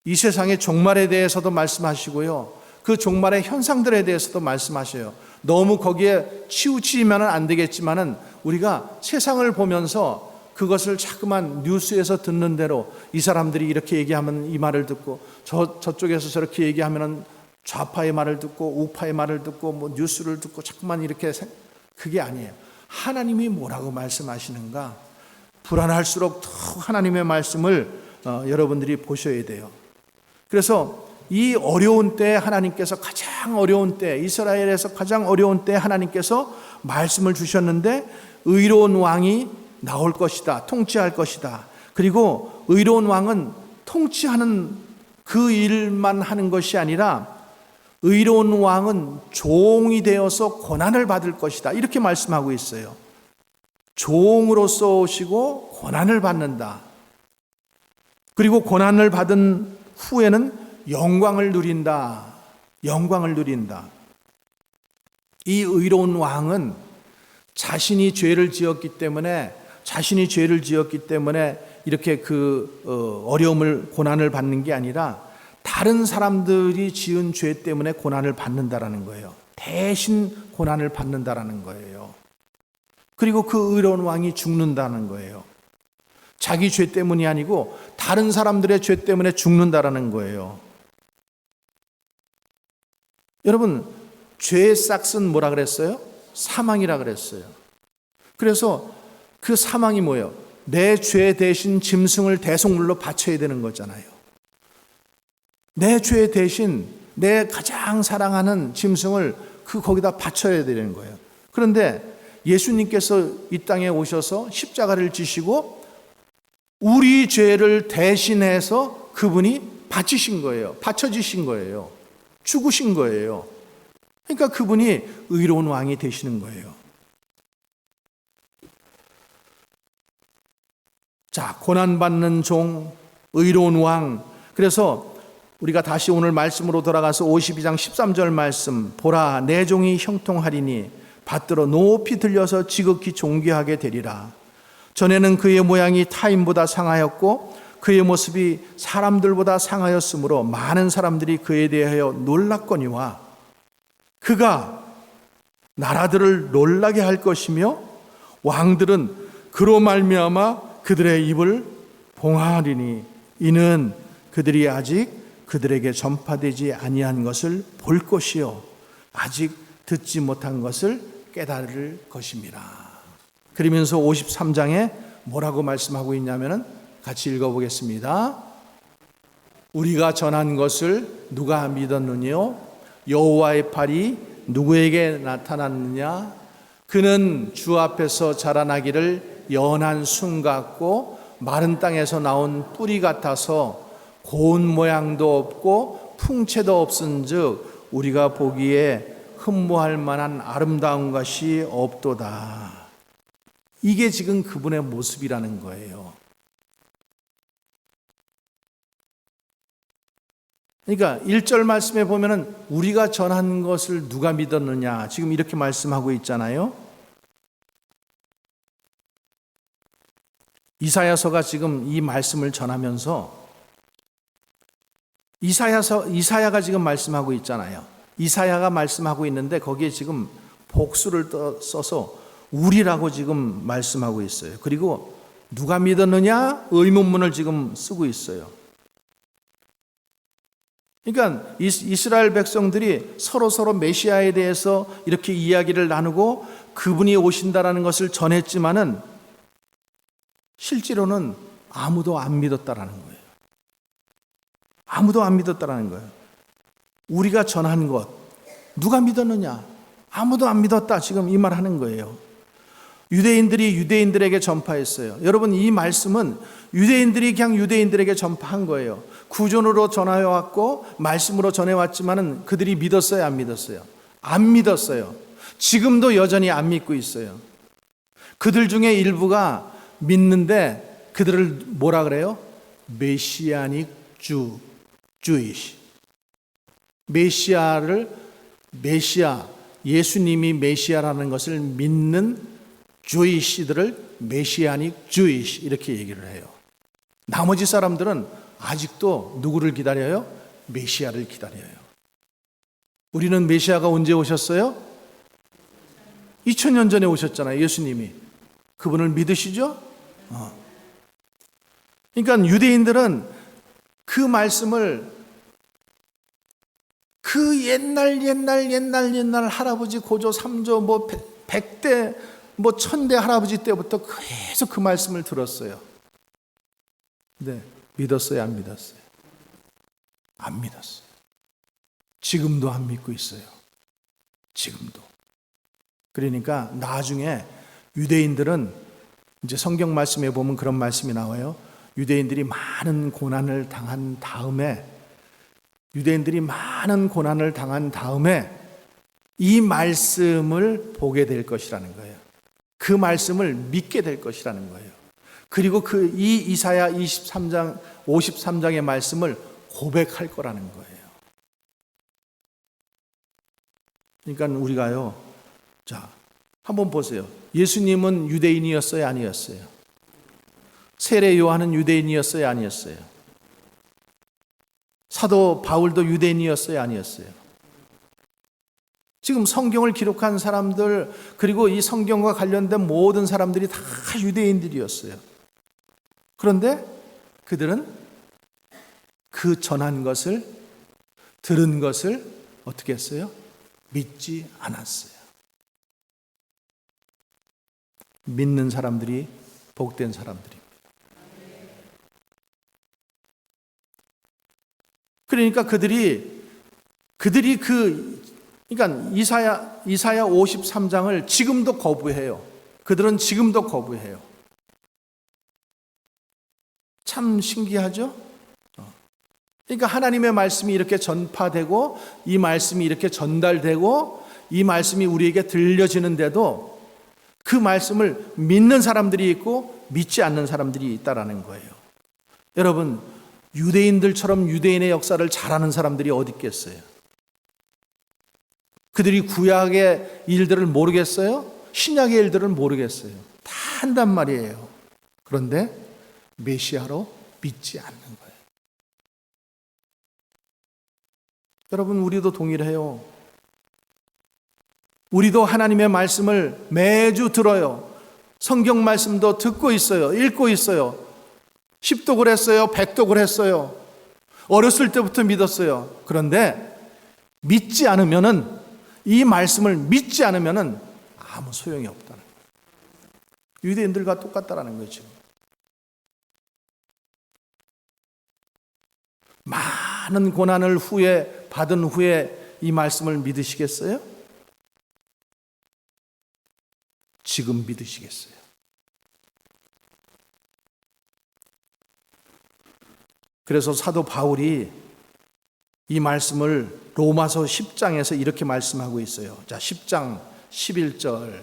Speaker 1: 이 세상의 종말에 대해서도 말씀하시고요. 그 종말의 현상들에 대해서도 말씀하셔요. 너무 거기에 치우치면 안 되겠지만은 우리가 세상을 보면서 그것을 자꾸만 뉴스에서 듣는 대로 이 사람들이 이렇게 얘기하면 이 말을 듣고 저쪽에서 저렇게 얘기하면 좌파의 말을 듣고 우파의 말을 듣고 뉴스를 듣고 자꾸만 이렇게 그게 아니에요. 하나님이 뭐라고 말씀하시는가? 불안할수록 더 하나님의 말씀을 여러분들이 보셔야 돼요. 그래서 이 어려운 때 하나님께서 가장 어려운 때, 이스라엘에서 가장 어려운 때 하나님께서 말씀을 주셨는데 의로운 왕이 나올 것이다. 통치할 것이다. 그리고 의로운 왕은 통치하는 그 일만 하는 것이 아니라 의로운 왕은 종이 되어서 고난을 받을 것이다. 이렇게 말씀하고 있어요. 종으로서 오시고 고난을 받는다. 그리고 고난을 받은 후에는 영광을 누린다. 영광을 누린다. 이 의로운 왕은 자신이 죄를 지었기 때문에 이렇게 어려움을 고난을 받는 게 아니라 다른 사람들이 지은 죄 때문에 고난을 받는다라는 거예요. 대신 고난을 받는다라는 거예요. 그리고 그 의로운 왕이 죽는다는 거예요. 자기 죄 때문이 아니고 다른 사람들의 죄 때문에 죽는다라는 거예요. 여러분, 죄의 싹은 뭐라 그랬어요? 사망이라 그랬어요. 그래서 그 사망이 뭐예요? 내 죄 대신 짐승을 대속물로 바쳐야 되는 거잖아요. 내 죄 대신 내 가장 사랑하는 짐승을 거기다 바쳐야 되는 거예요. 그런데 예수님께서 이 땅에 오셔서 십자가를 지시고 우리 죄를 대신해서 그분이 바치신 거예요. 바쳐지신 거예요. 죽으신 거예요. 그러니까 그분이 의로운 왕이 되시는 거예요. 자, 고난받는 종, 의로운 왕. 그래서 우리가 다시 오늘 말씀으로 돌아가서 52장 13절 말씀, 보라 내 종이 형통하리니 받들어 높이 들려서 지극히 존귀하게 되리라. 전에는 그의 모양이 타인보다 상하였고 그의 모습이 사람들보다 상하였으므로 많은 사람들이 그에 대하여 놀랐거니와 그가 나라들을 놀라게 할 것이며 왕들은 그로 말미암아 그들의 입을 봉하리니 이는 그들이 아직 그들에게 전파되지 아니한 것을 볼 것이요 아직 듣지 못한 것을 깨달을 것입니다. 그러면서 53장에 뭐라고 말씀하고 있냐면은 같이 읽어보겠습니다. 우리가 전한 것을 누가 믿었느뇨? 여호와의 팔이 누구에게 나타났느냐? 그는 주 앞에서 자라나기를 연한 순 같고 마른 땅에서 나온 뿌리 같아서 고운 모양도 없고 풍채도 없은즉 우리가 보기에 흠모할 만한 아름다운 것이 없도다. 이게 지금 그분의 모습이라는 거예요. 그러니까 1절 말씀에 보면은 우리가 전한 것을 누가 믿었느냐 지금 이렇게 말씀하고 있잖아요. 이사야서가 지금 이 말씀을 전하면서 이사야가 지금 말씀하고 있잖아요. 이사야가 말씀하고 있는데 거기에 지금 복수를 써서 우리라고 지금 말씀하고 있어요. 그리고 누가 믿었느냐 의문문을 지금 쓰고 있어요. 그러니까 이스라엘 백성들이 서로 메시아에 대해서 이렇게 이야기를 나누고 그분이 오신다라는 것을 전했지만은 실제로는 아무도 안 믿었다라는 거예요. 아무도 안 믿었다라는 거예요. 우리가 전한 것 누가 믿었느냐? 아무도 안 믿었다. 지금 이 말 하는 거예요. 유대인들이 유대인들에게 전파했어요. 여러분 이 말씀은 유대인들이 그냥 유대인들에게 전파한 거예요. 구전으로 전해왔고 말씀으로 전해왔지만은 그들이 믿었어요, 안 믿었어요? 안 믿었어요. 지금도 여전히 안 믿고 있어요. 그들 중에 일부가 믿는데 그들을 뭐라 그래요? 메시아닉 주이시. 메시아, 예수님이 메시아라는 것을 믿는 주이시들을 메시아닉 주이시 이렇게 얘기를 해요. 나머지 사람들은 아직도 누구를 기다려요? 메시아를 기다려요. 우리는 메시아가 언제 오셨어요? 2000년 전에 오셨잖아요. 예수님이. 그분을 믿으시죠? 그러니까 유대인들은 그 말씀을 그 옛날 할아버지 고조 3조 뭐 100대 뭐 1000대 할아버지 때부터 계속 그 말씀을 들었어요. 네, 믿었어요, 안 믿었어요? 안 믿었어요. 지금도 안 믿고 있어요. 지금도. 그러니까 나중에 유대인들은 이제 성경 말씀에 보면 그런 말씀이 나와요. 유대인들이 많은 고난을 당한 다음에 이 말씀을 보게 될 것이라는 거예요. 그 말씀을 믿게 될 것이라는 거예요. 그리고 이 이사야 53장의 말씀을 고백할 거라는 거예요. 그러니까 우리가요. 자, 한번 보세요. 예수님은 유대인이었어요, 아니었어요? 세례 요한은 유대인이었어요, 아니었어요? 사도 바울도 유대인이었어요, 아니었어요? 지금 성경을 기록한 사람들 그리고 이 성경과 관련된 모든 사람들이 다 유대인들이었어요. 그런데 그들은 그 전한 것을 들은 것을 어떻게 했어요? 믿지 않았어요. 믿는 사람들이 복된 사람들입니다. 그러니까 그러니까 이사야 53장을 지금도 거부해요. 그들은 지금도 거부해요. 참 신기하죠? 그러니까 하나님의 말씀이 이렇게 전파되고 이 말씀이 이렇게 전달되고 이 말씀이 우리에게 들려지는데도 그 말씀을 믿는 사람들이 있고 믿지 않는 사람들이 있다라는 거예요. 여러분, 유대인들처럼 유대인의 역사를 잘 아는 사람들이 어디 있겠어요? 그들이 구약의 일들을 모르겠어요? 신약의 일들을 모르겠어요? 다 한단 말이에요. 그런데 메시아로 믿지 않는 거예요. 여러분, 우리도 동일해요. 우리도 하나님의 말씀을 매주 들어요. 성경 말씀도 듣고 있어요. 읽고 있어요. 10독을 했어요. 100독을 했어요. 어렸을 때부터 믿었어요. 그런데 믿지 않으면은, 이 말씀을 믿지 않으면은 아무 소용이 없다는 거예요. 유대인들과 똑같다라는 거죠. 많은 고난을 받은 후에 이 말씀을 믿으시겠어요? 지금 믿으시겠어요? 그래서 사도 바울이 이 말씀을 로마서 10장에서 이렇게 말씀하고 있어요. 자, 10장 11절.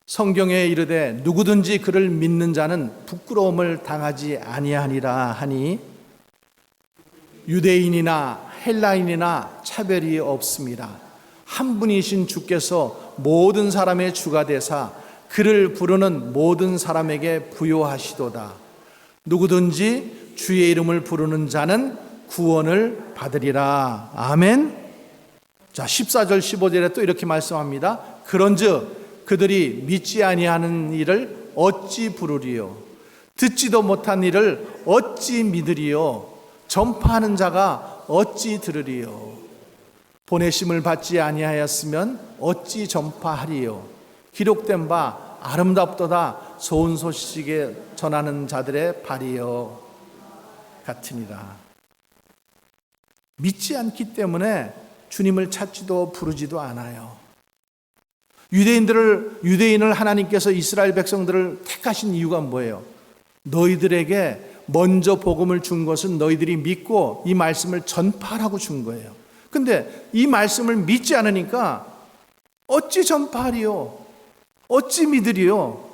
Speaker 1: 성경에 이르되 누구든지 그를 믿는 자는 부끄러움을 당하지 아니하니라 하니 유대인이나 헬라인이나 차별이 없습니다. 한 분이신 주께서 모든 사람의 주가 되사 그를 부르는 모든 사람에게 부요하시도다. 누구든지 주의 이름을 부르는 자는 구원을 받으리라. 아멘. 자, 14절 15절에 또 이렇게 말씀합니다. 그런즉 그들이 믿지 아니하는 일을 어찌 부르리요? 듣지도 못한 일을 어찌 믿으리요? 전파하는 자가 어찌 들으리요? 보내심을 받지 아니하였으면 어찌 전파하리요? 기록된 바 아름답도다 좋은 소식에 전하는 자들의 발이요 같으니라. 믿지 않기 때문에 주님을 찾지도 부르지도 않아요. 유대인을 하나님께서 이스라엘 백성들을 택하신 이유가 뭐예요? 너희들에게 먼저 복음을 준 것은 너희들이 믿고 이 말씀을 전파하라고 준 거예요. 근데 이 말씀을 믿지 않으니까 어찌 전파하리요? 어찌 믿으리요?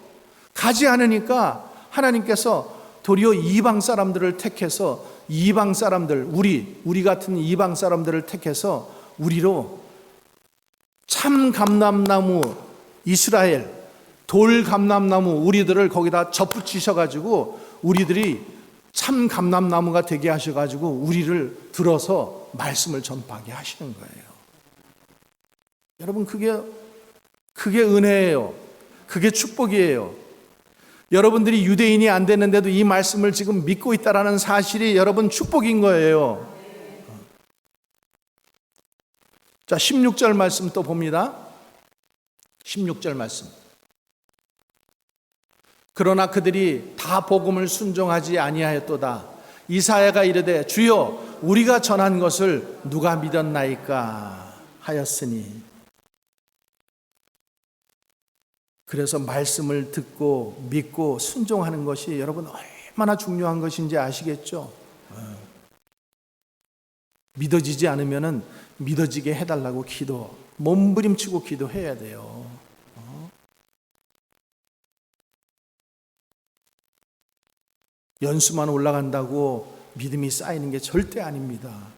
Speaker 1: 가지 않으니까 하나님께서 도리어 이방 사람들을 택해서 이방 사람들, 우리 같은 이방 사람들을 택해서 우리로 참 감람나무 이스라엘, 돌 감람나무 우리들을 거기다 접붙이셔가지고 우리들이 참 감람나무가 되게 하셔가지고 우리를 들어서 말씀을 전파하게 하시는 거예요. 여러분, 그게 은혜예요. 그게 축복이에요. 여러분들이 유대인이 안 됐는데도 이 말씀을 지금 믿고 있다라는 사실이 여러분 축복인 거예요. 자, 16절 말씀 또 봅니다. 16절 말씀. 그러나 그들이 다 복음을 순종하지 아니하였도다. 이사야가 이르되 주여 우리가 전한 것을 누가 믿었나이까 하였으니. 그래서 말씀을 듣고 믿고 순종하는 것이 여러분 얼마나 중요한 것인지 아시겠죠? 믿어지지 않으면은 믿어지게 해달라고 몸부림치고 기도해야 돼요. 연수만 올라간다고 믿음이 쌓이는 게 절대 아닙니다.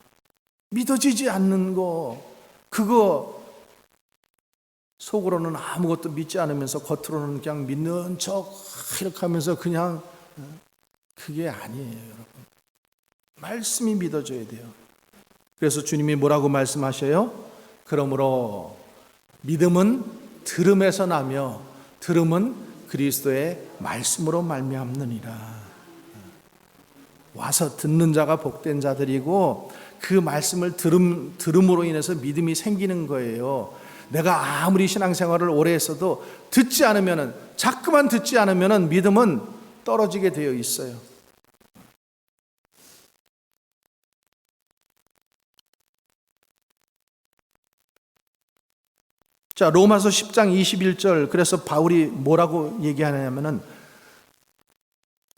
Speaker 1: 믿어지지 않는 그거 속으로는 아무것도 믿지 않으면서 겉으로는 그냥 믿는 척 이렇게 하면서 그냥, 그게 아니에요, 여러분. 말씀이 믿어져야 돼요. 그래서 주님이 뭐라고 말씀하셔요? 그러므로 믿음은 들음에서 나며 들음은 그리스도의 말씀으로 말미암느니라. 와서 듣는 자가 복된 자들이고 그 말씀을 들음으로 인해서 믿음이 생기는 거예요. 내가 아무리 신앙생활을 오래 했어도 자꾸만 듣지 않으면 믿음은 떨어지게 되어 있어요. 자, 로마서 10장 21절. 그래서 바울이 뭐라고 얘기하냐면은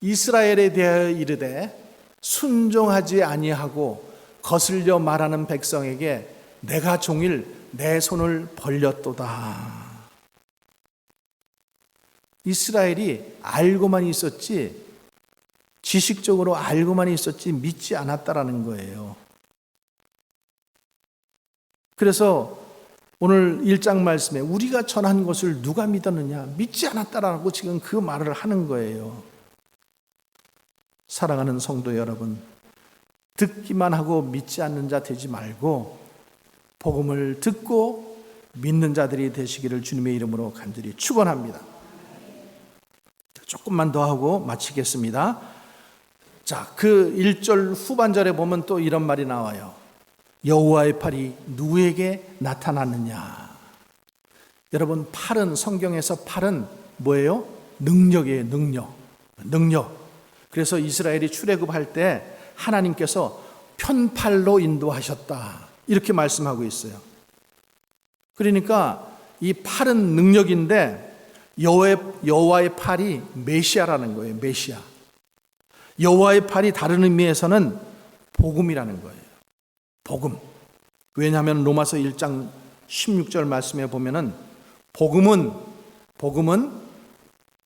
Speaker 1: 이스라엘에 대하여 이르되 순종하지 아니하고 거슬려 말하는 백성에게 내가 종일 내 손을 벌렸도다. 이스라엘이 알고만 있었지, 지식적으로 알고만 있었지 믿지 않았다라는 거예요. 그래서 오늘 1장 말씀에 우리가 전한 것을 누가 믿었느냐? 믿지 않았다라고 지금 그 말을 하는 거예요. 사랑하는 성도 여러분, 듣기만 하고 믿지 않는 자 되지 말고 복음을 듣고 믿는 자들이 되시기를 주님의 이름으로 간절히 축원합니다. 조금만 더 하고 마치겠습니다. 자, 그 1절 후반절에 보면 또 이런 말이 나와요. 여호와의 팔이 누구에게 나타났느냐? 여러분, 팔은, 성경에서 팔은 뭐예요? 능력이에요. 능력. 그래서 이스라엘이 출애굽할 때 하나님께서 편팔로 인도하셨다, 이렇게 말씀하고 있어요. 그러니까 이 팔은 능력인데 여호와의 팔이 메시아라는 거예요. 메시아. 여호와의 팔이 다른 의미에서는 복음이라는 거예요. 복음. 왜냐하면 로마서 1장 16절 말씀에 보면은 복음은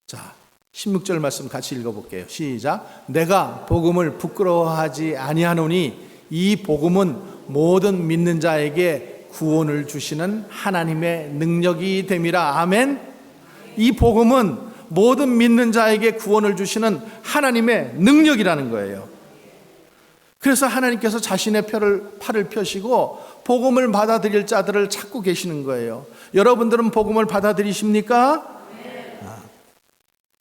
Speaker 1: 자, 16절 말씀 같이 읽어볼게요. 시작. 내가 복음을 부끄러워하지 아니하노니 이 복음은 모든 믿는 자에게 구원을 주시는 하나님의 능력이 됨이라. 아멘. 이 복음은 모든 믿는 자에게 구원을 주시는 하나님의 능력이라는 거예요. 그래서 하나님께서 자신의 팔을 펴시고 복음을 받아들일 자들을 찾고 계시는 거예요. 여러분들은 복음을 받아들이십니까?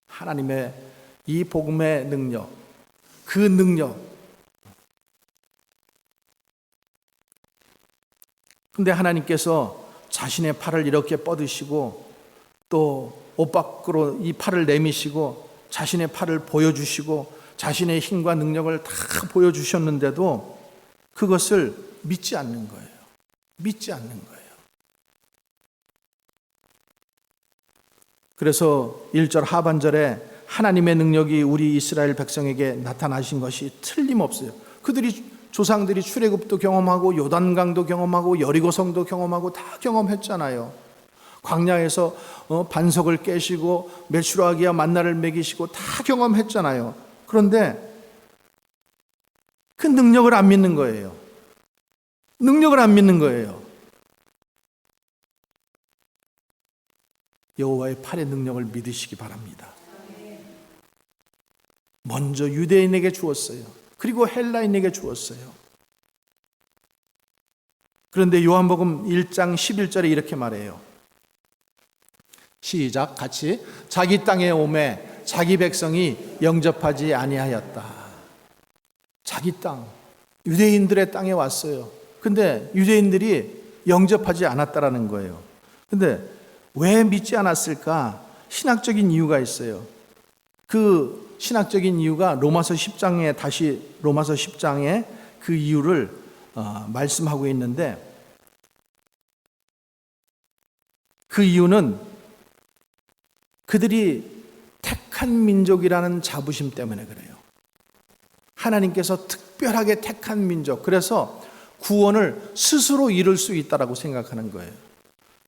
Speaker 1: 하나님의 이 복음의 능력, 그 능력. 근데 하나님께서 자신의 팔을 이렇게 뻗으시고 또 옷 밖으로 이 팔을 내미시고 자신의 팔을 보여주시고 자신의 힘과 능력을 다 보여주셨는데도 그것을 믿지 않는 거예요. 믿지 않는 거예요. 그래서 1절 하반절에 하나님의 능력이 우리 이스라엘 백성에게 나타나신 것이 틀림없어요. 조상들이 출애굽도 경험하고 요단강도 경험하고 여리고성도 경험하고 다 경험했잖아요. 광야에서 반석을 깨시고 메추라기와 만나를 먹이시고 다 경험했잖아요. 그런데 그 능력을 안 믿는 거예요. 능력을 안 믿는 거예요. 여호와의 팔의 능력을 믿으시기 바랍니다. 먼저 유대인에게 주었어요. 그리고 헬라인에게 주었어요. 그런데 요한복음 1장 11절에 이렇게 말해요. 시작, 같이. 자기 땅에 오매 자기 백성이 영접하지 아니하였다. 자기 땅, 유대인들의 땅에 왔어요. 근데 유대인들이 영접하지 않았다라는 거예요. 근데 왜 믿지 않았을까? 신학적인 이유가 있어요. 그 신학적인 이유가 로마서 10장에 그 이유를 말씀하고 있는데, 그 이유는 그들이 택한 민족이라는 자부심 때문에 그래요. 하나님께서 특별하게 택한 민족, 그래서 구원을 스스로 이룰 수 있다라고 생각하는 거예요.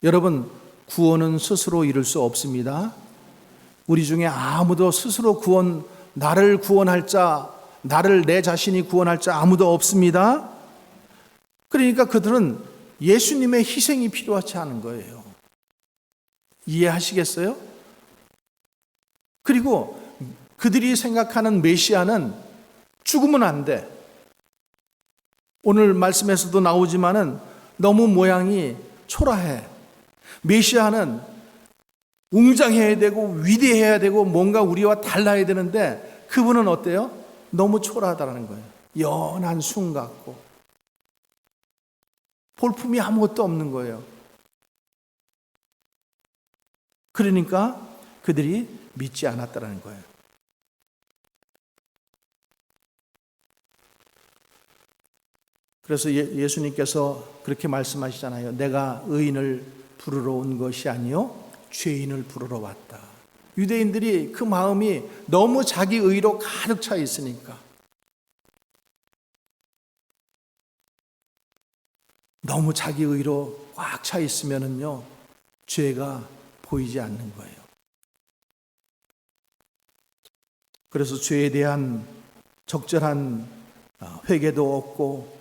Speaker 1: 여러분, 구원은 스스로 이룰 수 없습니다. 우리 중에 아무도 스스로 나를 구원할 자, 내 자신이 구원할 자 아무도 없습니다. 그러니까 그들은 예수님의 희생이 필요하지 않은 거예요. 이해하시겠어요? 그리고 그들이 생각하는 메시아는 죽으면 안 돼. 오늘 말씀에서도 나오지만은 너무 모양이 초라해. 메시아는 웅장해야 되고 위대해야 되고 뭔가 우리와 달라야 되는데 그분은 어때요? 너무 초라하다는 거예요. 연한 숭 같고 볼품이 아무것도 없는 거예요. 그러니까 그들이 믿지 않았다는 거예요. 그래서 예수님께서 그렇게 말씀하시잖아요. 내가 의인을 부르러 온 것이 아니요 죄인을 부르러 왔다. 유대인들이 그 마음이 너무 자기 의로 가득 차 있으니까, 너무 자기 의로 꽉 차 있으면은요, 죄가 보이지 않는 거예요. 그래서 죄에 대한 적절한 회개도 없고,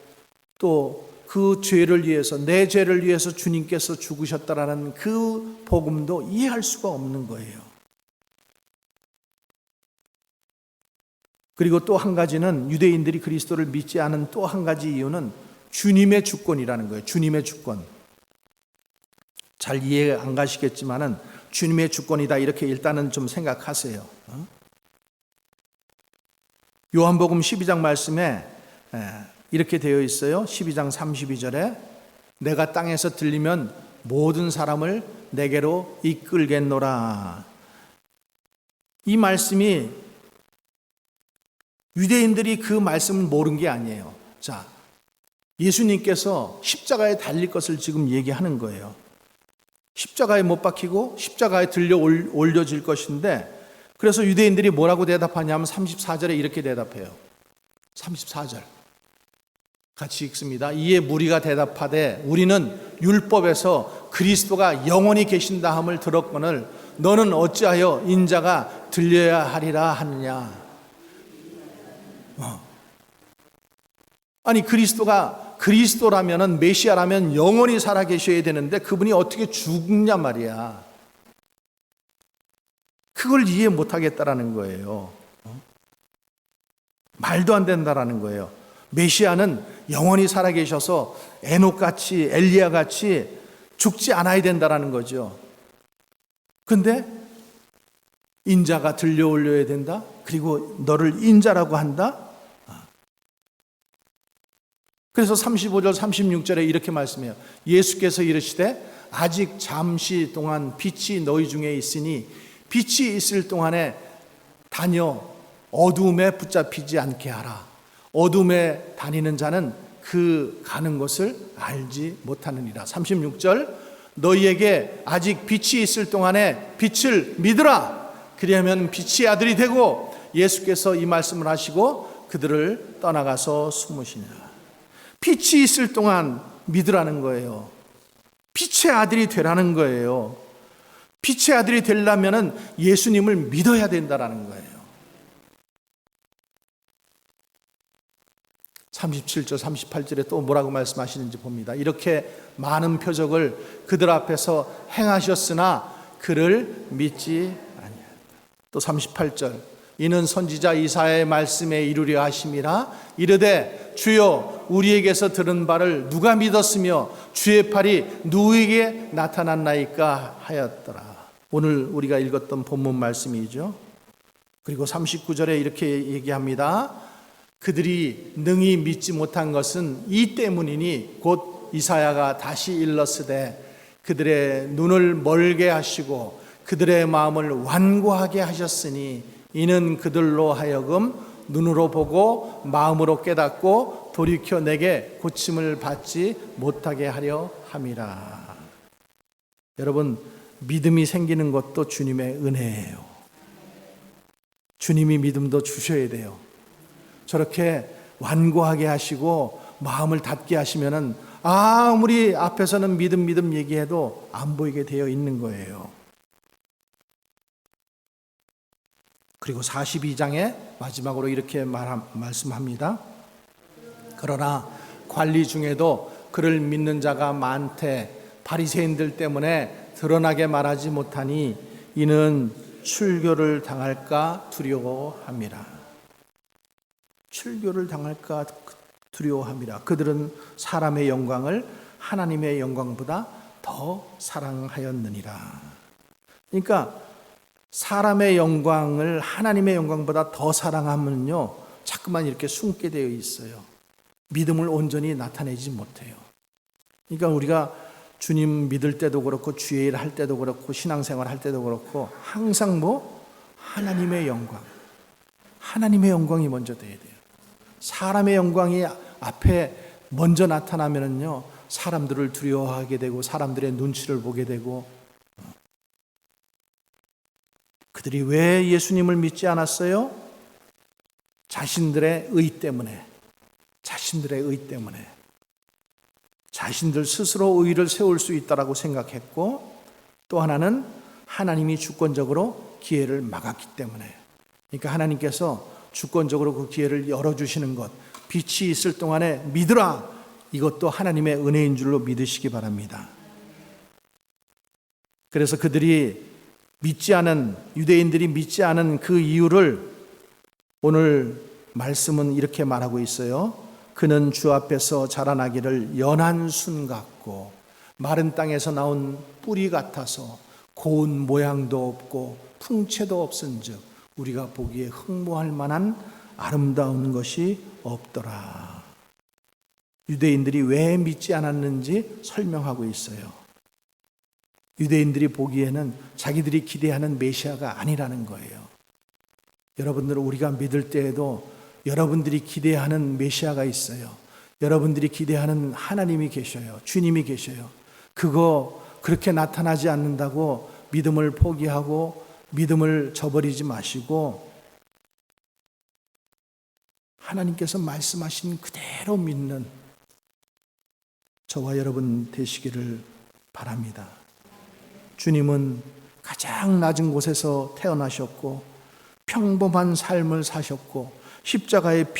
Speaker 1: 또 그 죄를 위해서, 내 죄를 위해서 주님께서 죽으셨다라는 그 복음도 이해할 수가 없는 거예요. 그리고 또 한 가지는, 유대인들이 그리스도를 믿지 않은 또 한 가지 이유는 주님의 주권이라는 거예요. 주님의 주권. 잘 이해 안 가시겠지만은 주님의 주권이다, 이렇게 일단은 좀 생각하세요. 요한복음 12장 말씀에 이렇게 되어 있어요. 12장 32절에 내가 땅에서 들리면 모든 사람을 내게로 이끌겠노라. 이 말씀이, 유대인들이 그 말씀을 모른 게 아니에요. 자, 예수님께서 십자가에 달릴 것을 지금 얘기하는 거예요. 십자가에 못 박히고 십자가에 들려 올려질 것인데, 그래서 유대인들이 뭐라고 대답하냐면 34절에 이렇게 대답해요. 34절 같이 읽습니다. 이에 무리가 대답하되 우리는 율법에서 그리스도가 영원히 계신다 함을 들었거늘 너는 어찌하여 인자가 들려야 하리라 하느냐. 아니, 그리스도라면은, 메시아라면 영원히 살아 계셔야 되는데 그분이 어떻게 죽냐 말이야. 그걸 이해 못 하겠다라는 거예요. 말도 안 된다라는 거예요. 메시아는 영원히 살아 계셔서 에녹같이, 엘리야같이 죽지 않아야 된다라는 거죠. 근데 인자가 들려 올려야 된다? 그리고 너를 인자라고 한다? 그래서 35절 36절에 이렇게 말씀해요. 예수께서 이르시되 아직 잠시 동안 빛이 너희 중에 있으니 빛이 있을 동안에 다녀 어두움에 붙잡히지 않게 하라. 어두움에 다니는 자는 그 가는 것을 알지 못하느니라. 36절 너희에게 아직 빛이 있을 동안에 빛을 믿으라. 그리하면 빛의 아들이 되고, 예수께서 이 말씀을 하시고 그들을 떠나가서 숨으시니라. 빛이 있을 동안 믿으라는 거예요. 빛의 아들이 되라는 거예요. 빛의 아들이 되려면 예수님을 믿어야 된다는 거예요. 37절 38절에 또 뭐라고 말씀하시는지 봅니다. 이렇게 많은 표적을 그들 앞에서 행하셨으나 그를 믿지 아니하였다. 또 38절 이는 선지자 이사야의 말씀에 이루려 하심이라. 이르되 주여 우리에게서 들은 바를 누가 믿었으며 주의 팔이 누구에게 나타났나이까 하였더라. 오늘 우리가 읽었던 본문 말씀이죠. 그리고 39절에 이렇게 얘기합니다. 그들이 능히 믿지 못한 것은 이 때문이니 곧 이사야가 다시 일렀으되 그들의 눈을 멀게 하시고 그들의 마음을 완고하게 하셨으니 이는 그들로 하여금 눈으로 보고 마음으로 깨닫고 돌이켜 내게 고침을 받지 못하게 하려 함이라. 여러분, 믿음이 생기는 것도 주님의 은혜예요. 주님이 믿음도 주셔야 돼요. 저렇게 완고하게 하시고 마음을 닫게 하시면은 아무리 앞에서는 믿음 얘기해도 안 보이게 되어 있는 거예요. 그리고 42장에 마지막으로 이렇게 말씀합니다. 그러나 관리 중에도 그를 믿는 자가 많되 바리새인들 때문에 드러나게 말하지 못하니 이는 출교를 당할까 두려워함이라. 출교를 당할까 두려워함이라. 그들은 사람의 영광을 하나님의 영광보다 더 사랑하였느니라. 그러니까 사람의 영광을 하나님의 영광보다 더 사랑하면요, 자꾸만 이렇게 숨게 되어 있어요. 믿음을 온전히 나타내지 못해요. 그러니까 우리가 주님 믿을 때도 그렇고 주의 일 할 때도 그렇고 신앙생활 할 때도 그렇고 항상 하나님의 영광이 먼저 돼야 돼요. 사람의 영광이 앞에 먼저 나타나면은요, 사람들을 두려워하게 되고 사람들의 눈치를 보게 되고. 그들이 왜 예수님을 믿지 않았어요? 자신들의 의 때문에. 자신들 스스로 의를 세울 수 있다라고 생각했고, 또 하나는 하나님이 주권적으로 기회를 막았기 때문에. 그러니까 하나님께서 주권적으로 그 기회를 열어주시는 것, 빛이 있을 동안에 믿으라, 이것도 하나님의 은혜인 줄로 믿으시기 바랍니다. 그래서 그들이 믿지 않은, 유대인들이 믿지 않은 그 이유를 오늘 말씀은 이렇게 말하고 있어요. 그는 주 앞에서 자라나기를 연한 순 같고 마른 땅에서 나온 뿌리 같아서 고운 모양도 없고 풍채도 없은즉 우리가 보기에 흠모할 만한 아름다운 것이 없더라. 유대인들이 왜 믿지 않았는지 설명하고 있어요. 유대인들이 보기에는 자기들이 기대하는 메시아가 아니라는 거예요. 여러분들, 우리가 믿을 때에도 여러분들이 기대하는 메시아가 있어요. 여러분들이 기대하는 하나님이 계셔요. 주님이 계셔요. 그거 그렇게 나타나지 않는다고 믿음을 포기하고 믿음을 저버리지 마시고 하나님께서 말씀하신 그대로 믿는 저와 여러분 되시기를 바랍니다. 주님은 가장 낮은 곳에서 태어나셨고 평범한 삶을 사셨고 십자가의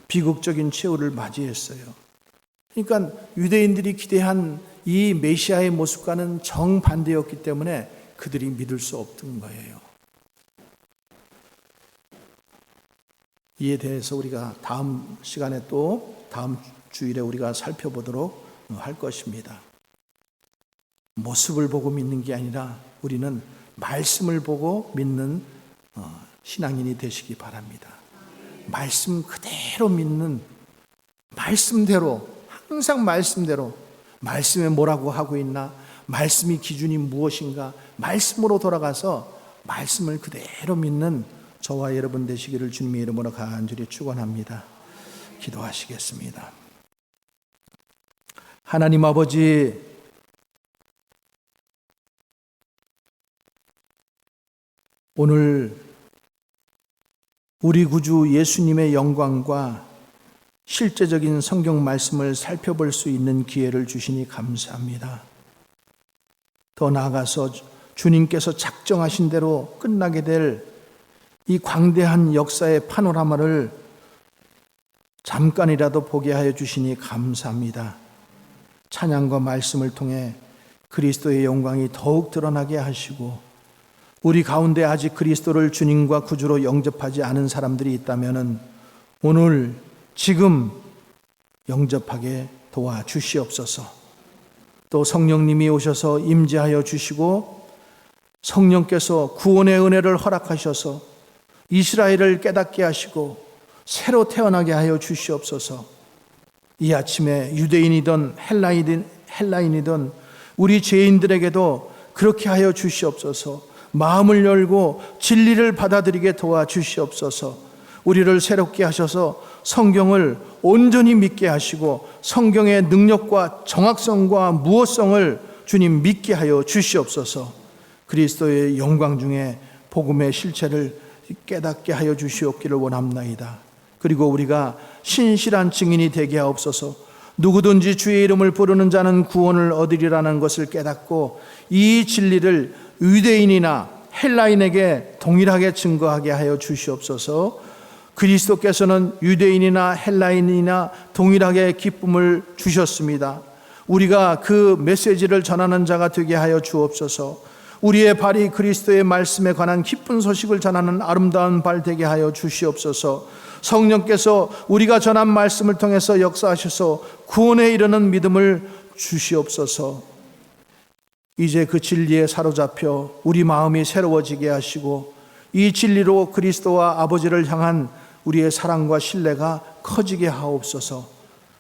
Speaker 1: 비극적인 최후를 맞이했어요. 그러니까 유대인들이 기대한 이 메시아의 모습과는 정반대였기 때문에 그들이 믿을 수 없던 거예요. 이에 대해서 우리가 다음 시간에 또 다음 주일에 우리가 살펴보도록 할 것입니다. 모습을 보고 믿는 게 아니라 우리는 말씀을 보고 믿는 신앙인이 되시기 바랍니다. 말씀 그대로 믿는, 말씀대로, 항상 말씀대로, 말씀에 뭐라고 하고 있나, 말씀이 기준이 무엇인가, 말씀으로 돌아가서 말씀을 그대로 믿는 저와 여러분 되시기를 주님의 이름으로 간절히 축원합니다. 기도하시겠습니다. 하나님 아버지, 오늘 우리 구주 예수님의 영광과 실제적인 성경 말씀을 살펴볼 수 있는 기회를 주시니 감사합니다. 더 나아가서 주님께서 작정하신 대로 끝나게 될 이 광대한 역사의 파노라마를 잠깐이라도 보게 하여 주시니 감사합니다. 찬양과 말씀을 통해 그리스도의 영광이 더욱 드러나게 하시고, 우리 가운데 아직 그리스도를 주님과 구주로 영접하지 않은 사람들이 있다면 오늘 지금 영접하게 도와주시옵소서. 또 성령님이 오셔서 임재하여 주시고 성령께서 구원의 은혜를 허락하셔서 이스라엘을 깨닫게 하시고 새로 태어나게 하여 주시옵소서. 이 아침에 유대인이든 헬라인이든 우리 죄인들에게도 그렇게 하여 주시옵소서. 마음을 열고 진리를 받아들이게 도와주시옵소서. 우리를 새롭게 하셔서 성경을 온전히 믿게 하시고 성경의 능력과 정확성과 무엇성을 주님 믿게 하여 주시옵소서. 그리스도의 영광 중에 복음의 실체를 깨닫게 하여 주시옵기를 원합나이다. 그리고 우리가 신실한 증인이 되게 하옵소서. 누구든지 주의 이름을 부르는 자는 구원을 얻으리라는 것을 깨닫고 이 진리를 유대인이나 헬라인에게 동일하게 증거하게 하여 주시옵소서. 그리스도께서는 유대인이나 헬라인이나 동일하게 기쁨을 주셨습니다. 우리가 그 메시지를 전하는 자가 되게 하여 주옵소서. 우리의 발이 그리스도의 말씀에 관한 기쁜 소식을 전하는 아름다운 발 되게 하여 주시옵소서. 성령께서 우리가 전한 말씀을 통해서 역사하셔서 구원에 이르는 믿음을 주시옵소서. 이제 그 진리에 사로잡혀 우리 마음이 새로워지게 하시고 이 진리로 그리스도와 아버지를 향한 우리의 사랑과 신뢰가 커지게 하옵소서.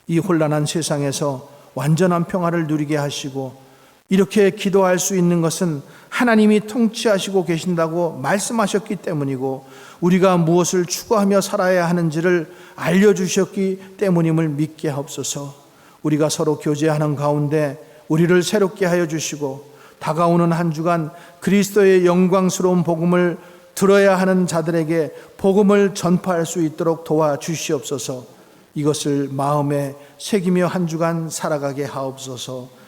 Speaker 1: 이 혼란한 세상에서 완전한 평화를 누리게 하시고, 이렇게 기도할 수 있는 것은 하나님이 통치하시고 계신다고 말씀하셨기 때문이고 우리가 무엇을 추구하며 살아야 하는지를 알려주셨기 때문임을 믿게 하옵소서. 우리가 서로 교제하는 가운데 우리를 새롭게 하여 주시고 다가오는 한 주간 그리스도의 영광스러운 복음을 들어야 하는 자들에게 복음을 전파할 수 있도록 도와주시옵소서. 이것을 마음에 새기며 한 주간 살아가게 하옵소서.